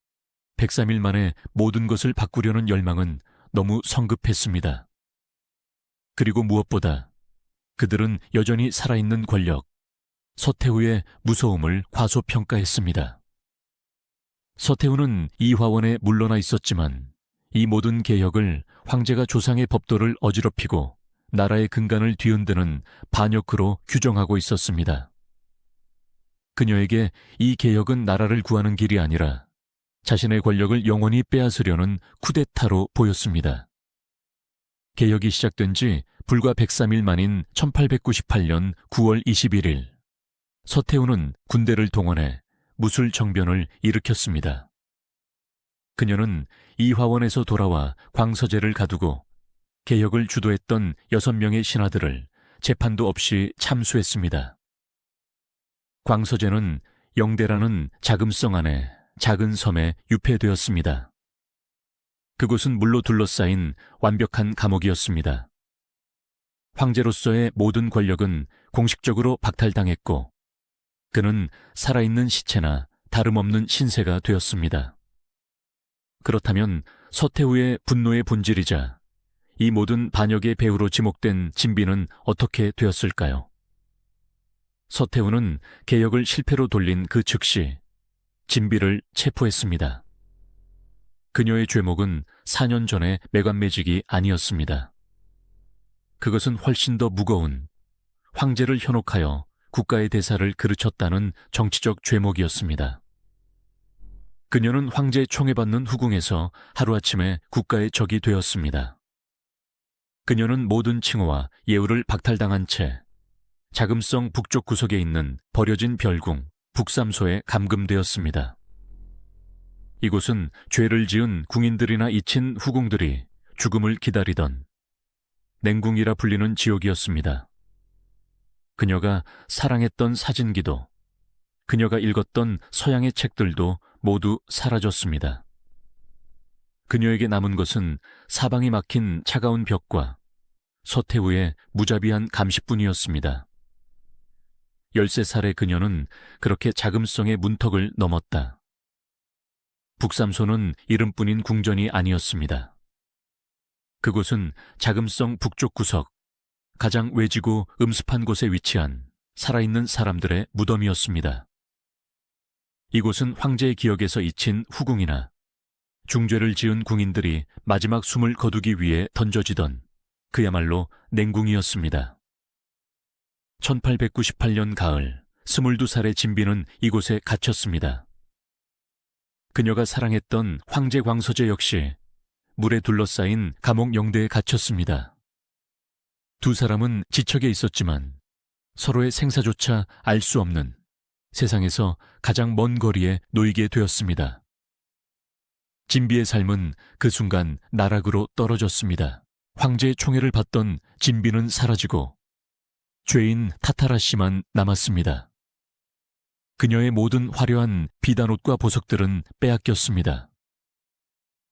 103일 만에 모든 것을 바꾸려는 열망은 너무 성급했습니다. 그리고 무엇보다 그들은 여전히 살아있는 권력, 서태후의 무서움을 과소평가했습니다. 서태후는 이화원에 물러나 있었지만 이 모든 개혁을 황제가 조상의 법도를 어지럽히고 나라의 근간을 뒤흔드는 반역으로 규정하고 있었습니다. 그녀에게 이 개혁은 나라를 구하는 길이 아니라 자신의 권력을 영원히 빼앗으려는 쿠데타로 보였습니다. 개혁이 시작된 지 불과 103일 만인 1898년 9월 21일, 서태후는 군대를 동원해 무술 정변을 일으켰습니다. 그녀는 이화원에서 돌아와 광서제를 가두고 개혁을 주도했던 6명의 신하들을 재판도 없이 참수했습니다. 광서제는 영대라는 자금성 안에 작은 섬에 유폐되었습니다. 그곳은 물로 둘러싸인 완벽한 감옥이었습니다. 황제로서의 모든 권력은 공식적으로 박탈당했고 그는 살아있는 시체나 다름없는 신세가 되었습니다. 그렇다면 서태후의 분노의 본질이자 이 모든 반역의 배후로 지목된 진비는 어떻게 되었을까요? 서태후는 개혁을 실패로 돌린 그 즉시 진비를 체포했습니다. 그녀의 죄목은 4년 전의 매관매직이 아니었습니다. 그것은 훨씬 더 무거운 황제를 현혹하여 국가의 대사를 그르쳤다는 정치적 죄목이었습니다. 그녀는 황제의 총애받는 후궁에서 하루아침에 국가의 적이 되었습니다. 그녀는 모든 칭호와 예우를 박탈당한 채 자금성 북쪽 구석에 있는 버려진 별궁 북삼소에 감금되었습니다. 이곳은 죄를 지은 궁인들이나 잊힌 후궁들이 죽음을 기다리던 냉궁이라 불리는 지옥이었습니다. 그녀가 사랑했던 사진기도, 그녀가 읽었던 서양의 책들도 모두 사라졌습니다. 그녀에게 남은 것은 사방이 막힌 차가운 벽과 서태후의 무자비한 감시뿐이었습니다. 13살의 그녀는 그렇게 자금성의 문턱을 넘었다. 북삼소는 이름뿐인 궁전이 아니었습니다. 그곳은 자금성 북쪽 구석, 가장 외지고 음습한 곳에 위치한 살아있는 사람들의 무덤이었습니다. 이곳은 황제의 기억에서 잊힌 후궁이나 중죄를 지은 궁인들이 마지막 숨을 거두기 위해 던져지던 그야말로 냉궁이었습니다. 1898년 가을 22살의 진비는 이곳에 갇혔습니다. 그녀가 사랑했던 황제 광서제 역시 물에 둘러싸인 감옥 영대에 갇혔습니다. 두 사람은 지척에 있었지만 서로의 생사조차 알 수 없는 세상에서 가장 먼 거리에 놓이게 되었습니다. 진비의 삶은 그 순간 나락으로 떨어졌습니다. 황제의 총애를 받던 진비는 사라지고 죄인 타타라 씨만 남았습니다. 그녀의 모든 화려한 비단옷과 보석들은 빼앗겼습니다.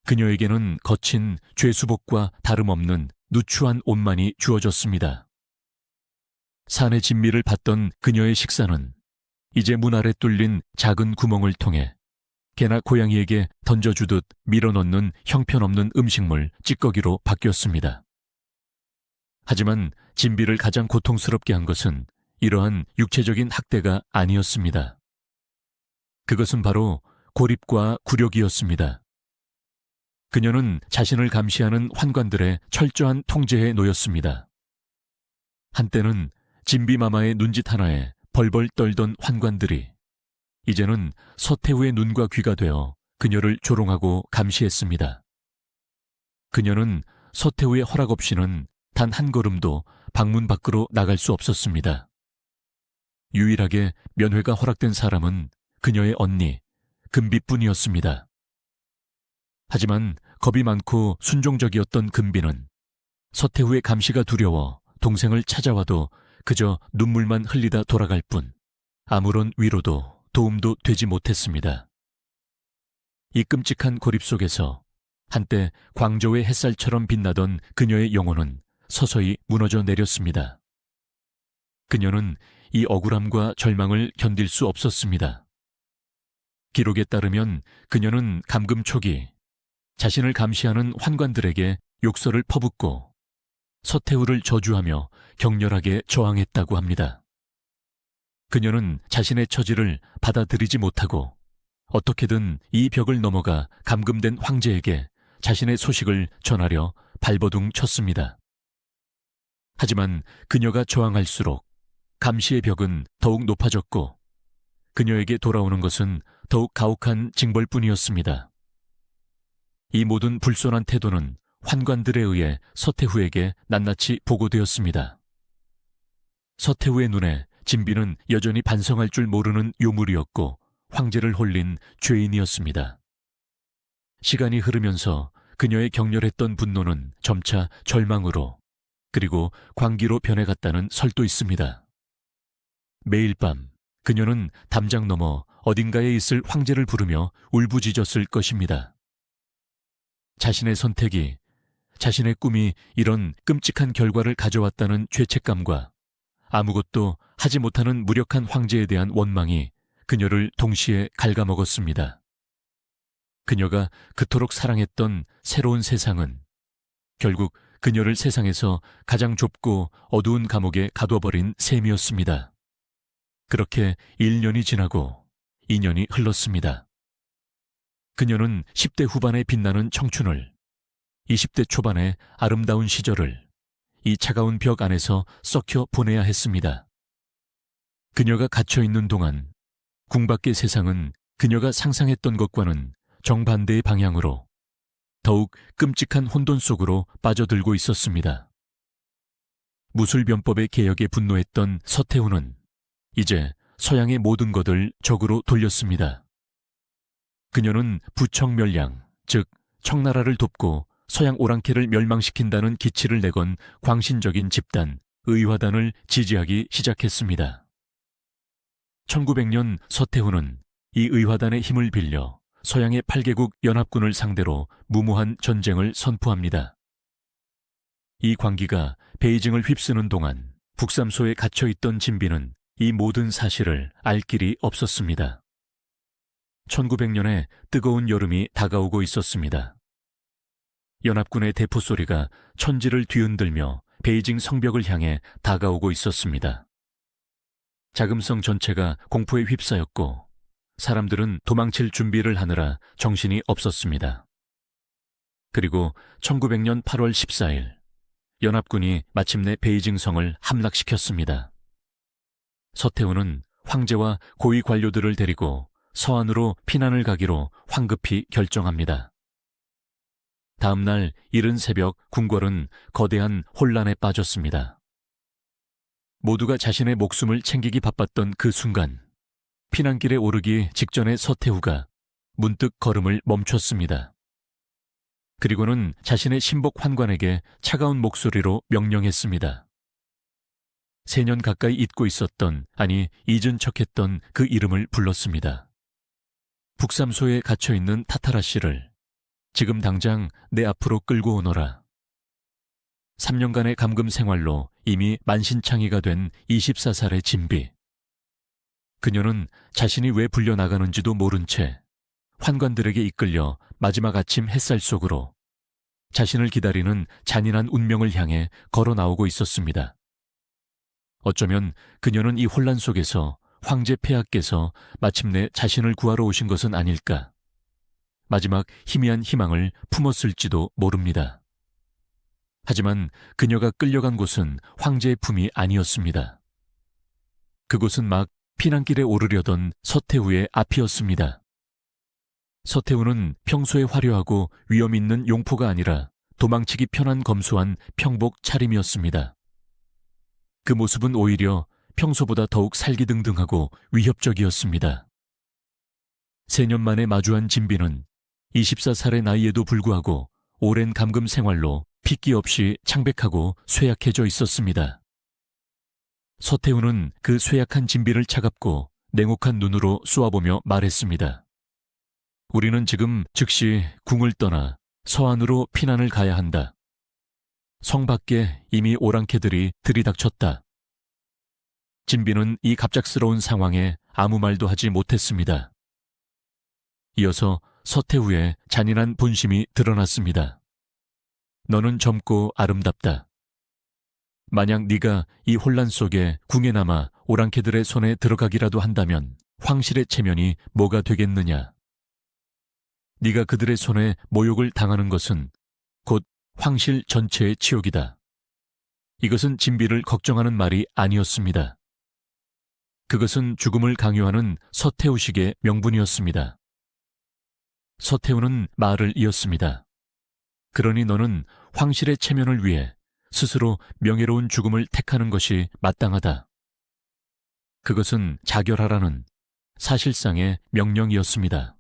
그녀에게는 거친 죄수복과 다름없는 누추한 옷만이 주어졌습니다. 산의 진미를 받던 그녀의 식사는 이제 문 아래 뚫린 작은 구멍을 통해 개나 고양이에게 던져주듯 밀어넣는 형편없는 음식물 찌꺼기로 바뀌었습니다. 하지만 진비를 가장 고통스럽게 한 것은 이러한 육체적인 학대가 아니었습니다. 그것은 바로 고립과 굴욕이었습니다. 그녀는 자신을 감시하는 환관들의 철저한 통제에 놓였습니다. 한때는 진비마마의 눈짓 하나에 벌벌 떨던 환관들이 이제는 서태후의 눈과 귀가 되어 그녀를 조롱하고 감시했습니다. 그녀는 서태후의 허락 없이는 단 한 걸음도 방문 밖으로 나갈 수 없었습니다. 유일하게 면회가 허락된 사람은 그녀의 언니, 금비뿐이었습니다. 하지만 겁이 많고 순종적이었던 금비는 서태후의 감시가 두려워 동생을 찾아와도 그저 눈물만 흘리다 돌아갈 뿐 아무런 위로도 도움도 되지 못했습니다. 이 끔찍한 고립 속에서 한때 광저우의 햇살처럼 빛나던 그녀의 영혼은 서서히 무너져 내렸습니다. 그녀는 이 억울함과 절망을 견딜 수 없었습니다. 기록에 따르면 그녀는 감금 초기 자신을 감시하는 환관들에게 욕설을 퍼붓고 서태후를 저주하며 격렬하게 저항했다고 합니다. 그녀는 자신의 처지를 받아들이지 못하고 어떻게든 이 벽을 넘어가 감금된 황제에게 자신의 소식을 전하려 발버둥 쳤습니다. 하지만 그녀가 저항할수록 감시의 벽은 더욱 높아졌고 그녀에게 돌아오는 것은 더욱 가혹한 징벌뿐이었습니다. 이 모든 불손한 태도는 환관들에 의해 서태후에게 낱낱이 보고되었습니다. 서태후의 눈에 진비는 여전히 반성할 줄 모르는 요물이었고 황제를 홀린 죄인이었습니다. 시간이 흐르면서 그녀의 격렬했던 분노는 점차 절망으로 그리고 광기로 변해갔다는 설도 있습니다. 매일 밤 그녀는 담장 너머 어딘가에 있을 황제를 부르며 울부짖었을 것입니다. 자신의 선택이, 자신의 꿈이 이런 끔찍한 결과를 가져왔다는 죄책감과 아무것도 하지 못하는 무력한 황제에 대한 원망이 그녀를 동시에 갉아먹었습니다. 그녀가 그토록 사랑했던 새로운 세상은 결국 그녀를 세상에서 가장 좁고 어두운 감옥에 가둬버린 셈이었습니다. 그렇게 1년이 지나고 2년이 흘렀습니다. 그녀는 10대 후반에 빛나는 청춘을, 20대 초반의 아름다운 시절을 이 차가운 벽 안에서 썩혀 보내야 했습니다. 그녀가 갇혀있는 동안 궁밖의 세상은 그녀가 상상했던 것과는 정반대의 방향으로 더욱 끔찍한 혼돈 속으로 빠져들고 있었습니다. 무술변법의 개혁에 분노했던 서태후는 이제 서양의 모든 것을 적으로 돌렸습니다. 그녀는 부청멸량, 즉 청나라를 돕고 서양 오랑캐를 멸망시킨다는 기치를 내건 광신적인 집단, 의화단을 지지하기 시작했습니다. 1900년 서태후는 이 의화단의 힘을 빌려 서양의 8개국 연합군을 상대로 무모한 전쟁을 선포합니다. 이 광기가 베이징을 휩쓰는 동안 북삼소에 갇혀있던 진비는 이 모든 사실을 알 길이 없었습니다. 1900년에 뜨거운 여름이 다가오고 있었습니다. 연합군의 대포 소리가 천지를 뒤흔들며 베이징 성벽을 향해 다가오고 있었습니다. 자금성 전체가 공포에 휩싸였고 사람들은 도망칠 준비를 하느라 정신이 없었습니다. 그리고 1900년 8월 14일 연합군이 마침내 베이징 성을 함락시켰습니다. 서태후는 황제와 고위 관료들을 데리고 서안으로 피난을 가기로 황급히 결정합니다. 다음 날 이른 새벽 궁궐은 거대한 혼란에 빠졌습니다. 모두가 자신의 목숨을 챙기기 바빴던 그 순간 피난길에 오르기 직전의 서태후가 문득 걸음을 멈췄습니다. 그리고는 자신의 신복 환관에게 차가운 목소리로 명령했습니다. 3년 가까이 잊고 있었던, 아니 잊은 척했던 그 이름을 불렀습니다. 북삼소에 갇혀있는 타타라 씨를 지금 당장 내 앞으로 끌고 오너라. 3년간의 감금 생활로 이미 만신창이가 된 24살의 진비. 그녀는 자신이 왜 불려나가는지도 모른 채 환관들에게 이끌려 마지막 아침 햇살 속으로 자신을 기다리는 잔인한 운명을 향해 걸어 나오고 있었습니다. 어쩌면 그녀는 이 혼란 속에서 황제 폐하께서 마침내 자신을 구하러 오신 것은 아닐까. 마지막 희미한 희망을 품었을지도 모릅니다. 하지만 그녀가 끌려간 곳은 황제의 품이 아니었습니다. 그곳은 막 피난길에 오르려던 서태후의 앞이었습니다. 서태후는 평소에 화려하고 위험 있는 용포가 아니라 도망치기 편한 검소한 평복 차림이었습니다. 그 모습은 오히려 평소보다 더욱 살기등등하고 위협적이었습니다. 3년 만에 마주한 진비는 24살의 나이에도 불구하고 오랜 감금 생활로 핏기 없이 창백하고 쇠약해져 있었습니다. 서태후는 그 쇠약한 진비를 차갑고 냉혹한 눈으로 쏘아보며 말했습니다. 우리는 지금 즉시 궁을 떠나 서안으로 피난을 가야 한다. 성 밖에 이미 오랑캐들이 들이닥쳤다. 진비는 이 갑작스러운 상황에 아무 말도 하지 못했습니다. 이어서 서태후의 잔인한 본심이 드러났습니다. 너는 젊고 아름답다. 만약 네가 이 혼란 속에 궁에 남아 오랑캐들의 손에 들어가기라도 한다면 황실의 체면이 뭐가 되겠느냐. 네가 그들의 손에 모욕을 당하는 것은 곧 황실 전체의 치욕이다. 이것은 진비를 걱정하는 말이 아니었습니다. 그것은 죽음을 강요하는 서태후식의 명분이었습니다. 서태후는 말을 이었습니다. 그러니 너는 황실의 체면을 위해 스스로 명예로운 죽음을 택하는 것이 마땅하다. 그것은 자결하라는 사실상의 명령이었습니다.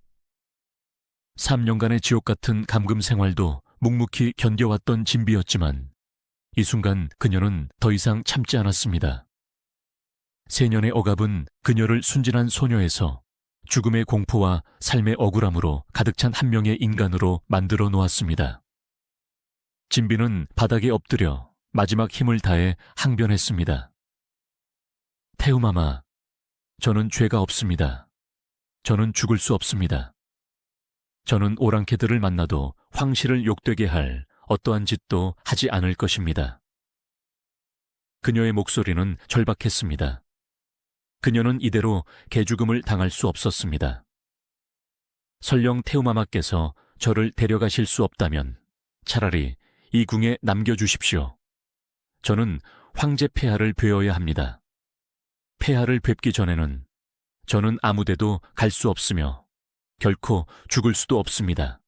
3년간의 지옥 같은 감금 생활도 묵묵히 견뎌왔던 진비였지만 이 순간 그녀는 더 이상 참지 않았습니다. 3년의 억압은 그녀를 순진한 소녀에서 죽음의 공포와 삶의 억울함으로 가득 찬 한 명의 인간으로 만들어 놓았습니다. 진비는 바닥에 엎드려 마지막 힘을 다해 항변했습니다. 태후마마, 저는 죄가 없습니다. 저는 죽을 수 없습니다. 저는 오랑캐들을 만나도 황실을 욕되게 할 어떠한 짓도 하지 않을 것입니다. 그녀의 목소리는 절박했습니다. 그녀는 이대로 개죽음을 당할 수 없었습니다. 설령 태우마마께서 저를 데려가실 수 없다면 차라리 이 궁에 남겨주십시오. 저는 황제 폐하를 뵈어야 합니다. 폐하를 뵙기 전에는 저는 아무데도 갈 수 없으며 결코 죽을 수도 없습니다.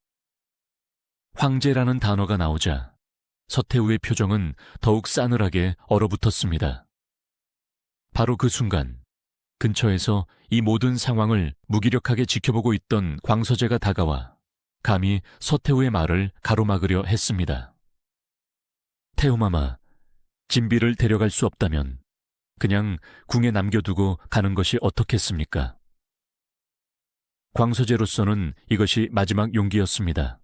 황제라는 단어가 나오자 서태후의 표정은 더욱 싸늘하게 얼어붙었습니다. 바로 그 순간 근처에서 이 모든 상황을 무기력하게 지켜보고 있던 광서제가 다가와 감히 서태후의 말을 가로막으려 했습니다. 태후마마, 진비를 데려갈 수 없다면 그냥 궁에 남겨두고 가는 것이 어떻겠습니까? 광서제로서는 이것이 마지막 용기였습니다.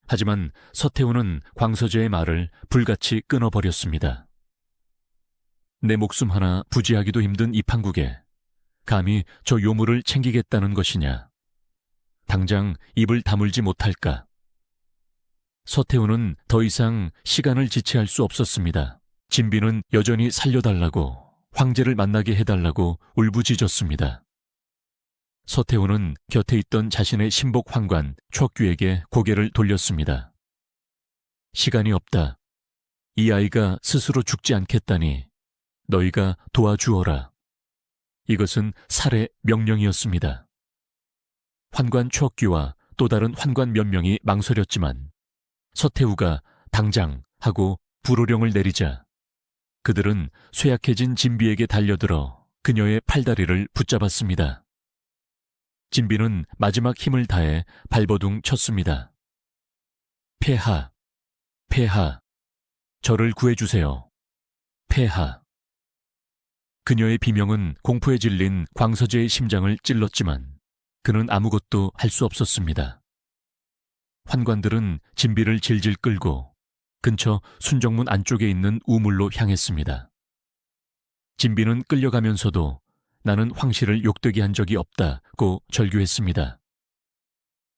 하지만 서태후는 광서제의 말을 불같이 끊어버렸습니다. 내 목숨 하나 부지하기도 힘든 이 판국에 감히 저 요물을 챙기겠다는 것이냐? 당장 입을 다물지 못할까? 서태후는 더 이상 시간을 지체할 수 없었습니다. 진비는 여전히 살려달라고, 황제를 만나게 해달라고 울부짖었습니다. 서태후는 곁에 있던 자신의 신복 환관 추억규에게 고개를 돌렸습니다. 시간이 없다. 이 아이가 스스로 죽지 않겠다니 너희가 도와주어라. 이것은 살해 명령이었습니다. 환관 추억규와 또 다른 환관 몇 명이 망설였지만 서태후가 당장 하고 불호령을 내리자 그들은 쇠약해진 진비에게 달려들어 그녀의 팔다리를 붙잡았습니다. 진비는 마지막 힘을 다해 발버둥 쳤습니다. 폐하, 폐하, 저를 구해주세요. 폐하. 그녀의 비명은 공포에 질린 광서제의 심장을 찔렀지만 그는 아무것도 할 수 없었습니다. 환관들은 진비를 질질 끌고 근처 순정문 안쪽에 있는 우물로 향했습니다. 진비는 끌려가면서도 나는 황실을 욕되게 한 적이 없다고 절규했습니다.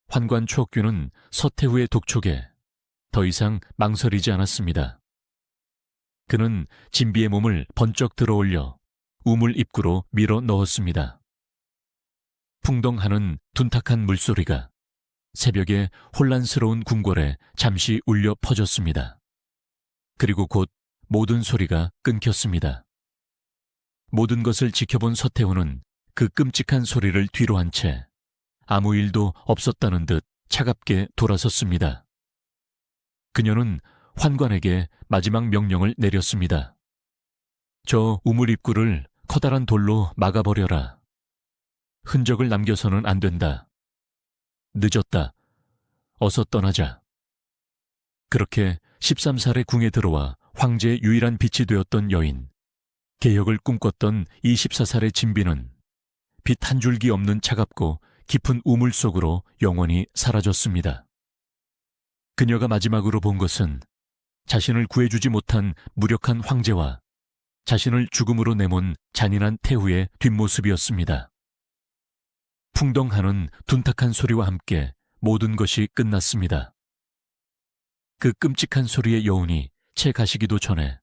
환관 추억규는 서태후의 독촉에 더 이상 망설이지 않았습니다. 그는 진비의 몸을 번쩍 들어올려 우물 입구로 밀어 넣었습니다. 풍덩하는 둔탁한 물소리가 새벽의 혼란스러운 궁궐에 잠시 울려 퍼졌습니다. 그리고 곧 모든 소리가 끊겼습니다. 모든 것을 지켜본 서태후는 그 끔찍한 소리를 뒤로 한 채 아무 일도 없었다는 듯 차갑게 돌아섰습니다. 그녀는 환관에게 마지막 명령을 내렸습니다. 저 우물 입구를 커다란 돌로 막아버려라. 흔적을 남겨서는 안 된다. 늦었다. 어서 떠나자. 그렇게 13살의 궁에 들어와 황제의 유일한 빛이 되었던 여인, 개혁을 꿈꿨던 24살의 진비는 빛 한 줄기 없는 차갑고 깊은 우물 속으로 영원히 사라졌습니다. 그녀가 마지막으로 본 것은 자신을 구해주지 못한 무력한 황제와 자신을 죽음으로 내몬 잔인한 태후의 뒷모습이었습니다. 풍덩하는 둔탁한 소리와 함께 모든 것이 끝났습니다. 그 끔찍한 소리의 여운이 채 가시기도 전에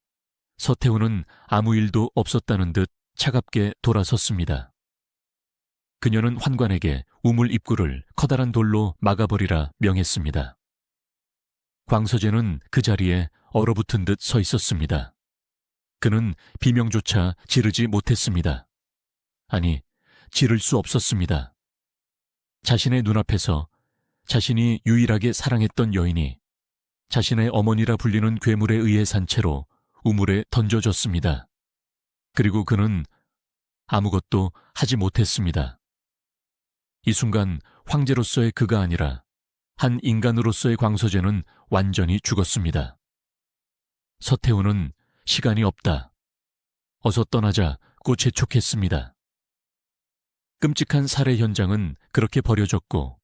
서태후는 아무 일도 없었다는 듯 차갑게 돌아섰습니다. 그녀는 환관에게 우물 입구를 커다란 돌로 막아버리라 명했습니다. 광서제는 그 자리에 얼어붙은 듯 서 있었습니다. 그는 비명조차 지르지 못했습니다. 아니, 지를 수 없었습니다. 자신의 눈앞에서 자신이 유일하게 사랑했던 여인이 자신의 어머니라 불리는 괴물에 의해 산 채로 우물에 던져졌습니다. 그리고 그는 아무것도 하지 못했습니다. 이 순간 황제로서의 그가 아니라 한 인간으로서의 광서제는 완전히 죽었습니다. 서태후는 시간이 없다. 어서 떠나자고 재촉했습니다. 끔찍한 살해 현장은 그렇게 버려졌고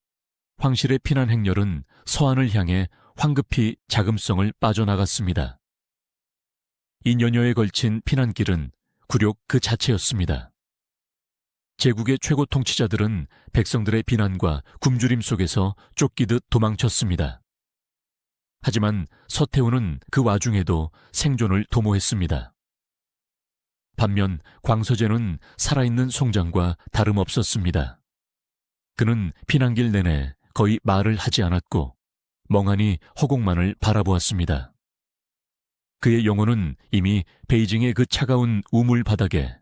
황실의 피난 행렬은 서안을 향해 황급히 자금성을 빠져나갔습니다. 2년여에 걸친 피난길은 굴욕 그 자체였습니다. 제국의 최고 통치자들은 백성들의 비난과 굶주림 속에서 쫓기듯 도망쳤습니다. 하지만 서태후는 그 와중에도 생존을 도모했습니다. 반면 광서제는 살아있는 송장과 다름없었습니다. 그는 피난길 내내 거의 말을 하지 않았고 멍하니 허공만을 바라보았습니다. 그의 영혼은 이미 베이징의 그 차가운 우물 바닥에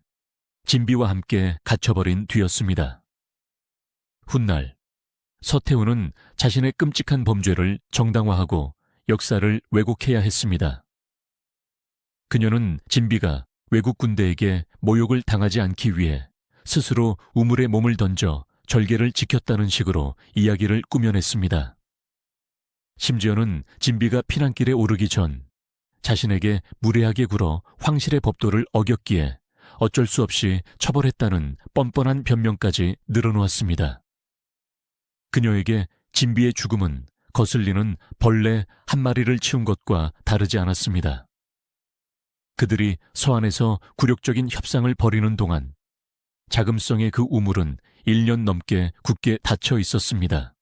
진비와 함께 갇혀버린 뒤였습니다. 훗날 서태후는 자신의 끔찍한 범죄를 정당화하고 역사를 왜곡해야 했습니다. 그녀는 진비가 외국 군대에게 모욕을 당하지 않기 위해 스스로 우물에 몸을 던져 절개를 지켰다는 식으로 이야기를 꾸며냈습니다. 심지어는 진비가 피난길에 오르기 전 자신에게 무례하게 굴어 황실의 법도를 어겼기에 어쩔 수 없이 처벌했다는 뻔뻔한 변명까지 늘어놓았습니다. 그녀에게 진비의 죽음은 거슬리는 벌레 한 마리를 치운 것과 다르지 않았습니다. 그들이 서안에서 굴욕적인 협상을 벌이는 동안 자금성의 그 우물은 1년 넘게 굳게 닫혀 있었습니다.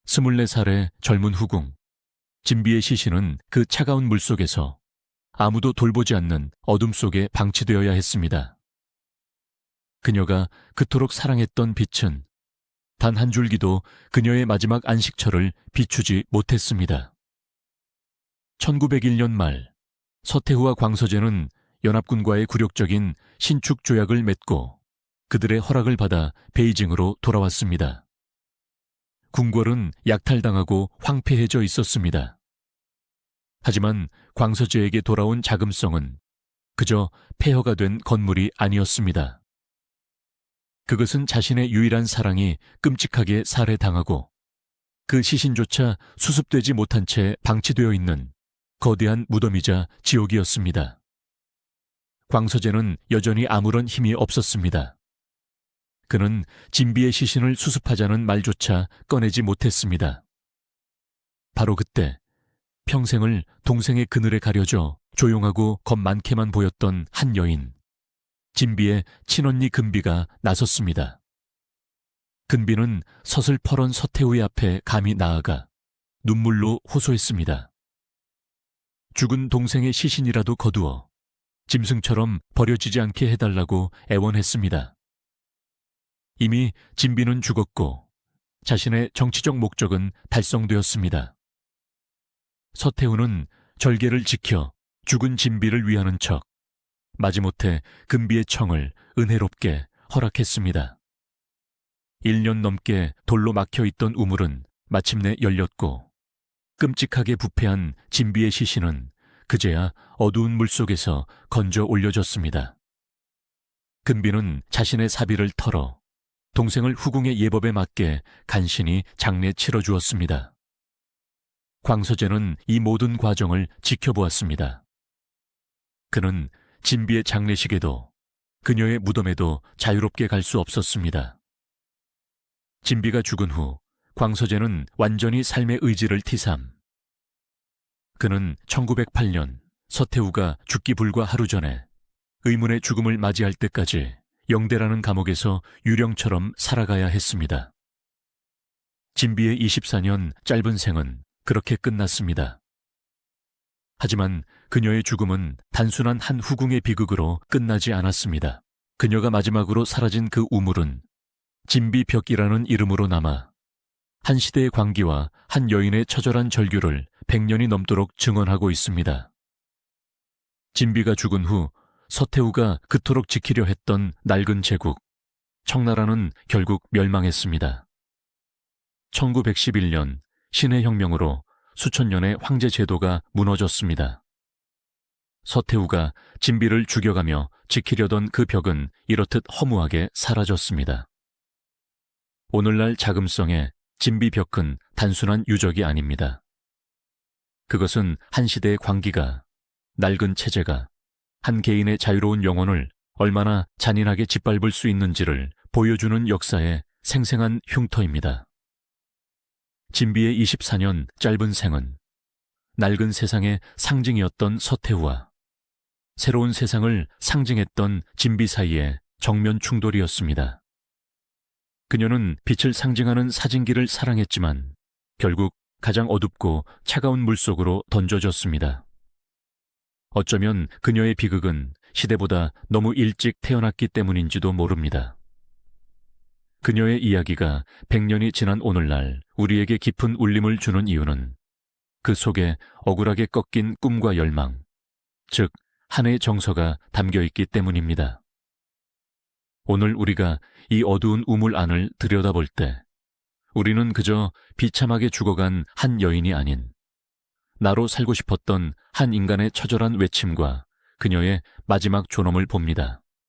24살의 젊은 후궁 진비의 시신은 그 차가운 물속에서 아무도 돌보지 않는 어둠 속에 방치되어야 했습니다. 그녀가 그토록 사랑했던 빛은 단 한 줄기도 그녀의 마지막 안식처를 비추지 못했습니다. 1901년 말 서태후와 광서제는 연합군과의 굴욕적인 신축 조약을 맺고 그들의 허락을 받아 베이징으로 궁궐은 약탈당하고 황폐해져 있었습니다. 하지만 광서제에게 돌아온 자금성은 그저 폐허가 된 건물이 아니었습니다. 그것은 자신의 유일한 사랑이 끔찍하게 살해당하고 그 시신조차 수습되지 못한 채 방치되어 있는 거대한 무덤이자 지옥이었습니다. 광서제는 여전히 아무런 힘이 없었습니다. 그는 진비의 시신을 수습하자는 말조차 꺼내지 못했습니다. 바로 그때 평생을 동생의 그늘에 가려져 조용하고 겁 많게만 보였던 한 여인, 진비의 친언니 근비가 나섰습니다. 근비는 서슬퍼런 서태후의 앞에 감히 나아가 눈물로 호소했습니다. 죽은 동생의 시신이라도 거두어 짐승처럼 버려지지 않게 해달라고 애원했습니다. 이미 진비는 죽었고 자신의 정치적 목적은 달성되었습니다. 서태후는 절개를 지켜 죽은 진비를 위하는 척 마지못해 근비의 청을 은혜롭게 허락했습니다. 1년 넘게 돌로 막혀있던 우물은 마침내 열렸고 끔찍하게 부패한 진비의 시신은 그제야 어두운 물속에서 건져 올려졌습니다. 근비는 자신의 사비를 털어 동생을 후궁의 예법에 맞게 간신히 장례 치러주었습니다. 광서제는 이 모든 과정을 지켜보았습니다. 그는 진비의 장례식에도 그녀의 무덤에도 자유롭게 갈 수 없었습니다. 진비가 죽은 후 광서제는 완전히 삶의 의지를 티삼. 그는 1908년 서태후가 죽기 불과 하루 전에 의문의 죽음을 맞이할 때까지 영대라는 감옥에서 유령처럼 살아가야 했습니다. 진비의 24년 짧은 생은 그렇게 끝났습니다. 하지만 그녀의 죽음은 단순한 한 후궁의 비극으로 끝나지 않았습니다. 그녀가 마지막으로 사라진 그 우물은 진비벽이라는 이름으로 남아 한 시대의 광기와 한 여인의 처절한 절규를 100년이 넘도록 증언하고 있습니다. 진비가 죽은 후 서태후가 그토록 지키려 했던 낡은 제국, 청나라는 결국 멸망했습니다. 1911년 신해 혁명으로 수천 년의 황제 제도가 무너졌습니다. 서태후가 진비를 죽여가며 지키려던 그 벽은 이렇듯 허무하게 사라졌습니다. 오늘날 자금성의 진비벽은 단순한 유적이 아닙니다. 그것은 한 시대의 광기가, 낡은 체제가 한 개인의 자유로운 영혼을 얼마나 잔인하게 짓밟을 수 있는지를 보여주는 역사의 생생한 흉터입니다. 진비의 24년 짧은 생은 낡은 세상의 상징이었던 서태후와 새로운 세상을 상징했던 진비 사이에 정면 충돌이었습니다. 그녀는 빛을 상징하는 사진기를 사랑했지만 결국 가장 어둡고 차가운 물속으로 던져졌습니다. 어쩌면 그녀의 비극은 시대보다 너무 일찍 태어났기 때문인지도 모릅니다. 그녀의 이야기가 100년이 지난 오늘날 우리에게 깊은 울림을 주는 이유는 그 속에 억울하게 꺾인 꿈과 열망, 즉 한해의 정서가 담겨 있기 때문입니다. 오늘 우리가 이 어두운 우물 안을 들여다볼 때 우리는 그저 비참하게 죽어간 한 여인이 아닌 나로 살고 싶었던 한 인간의 처절한 외침과 그녀의 마지막 존엄을 봅니다.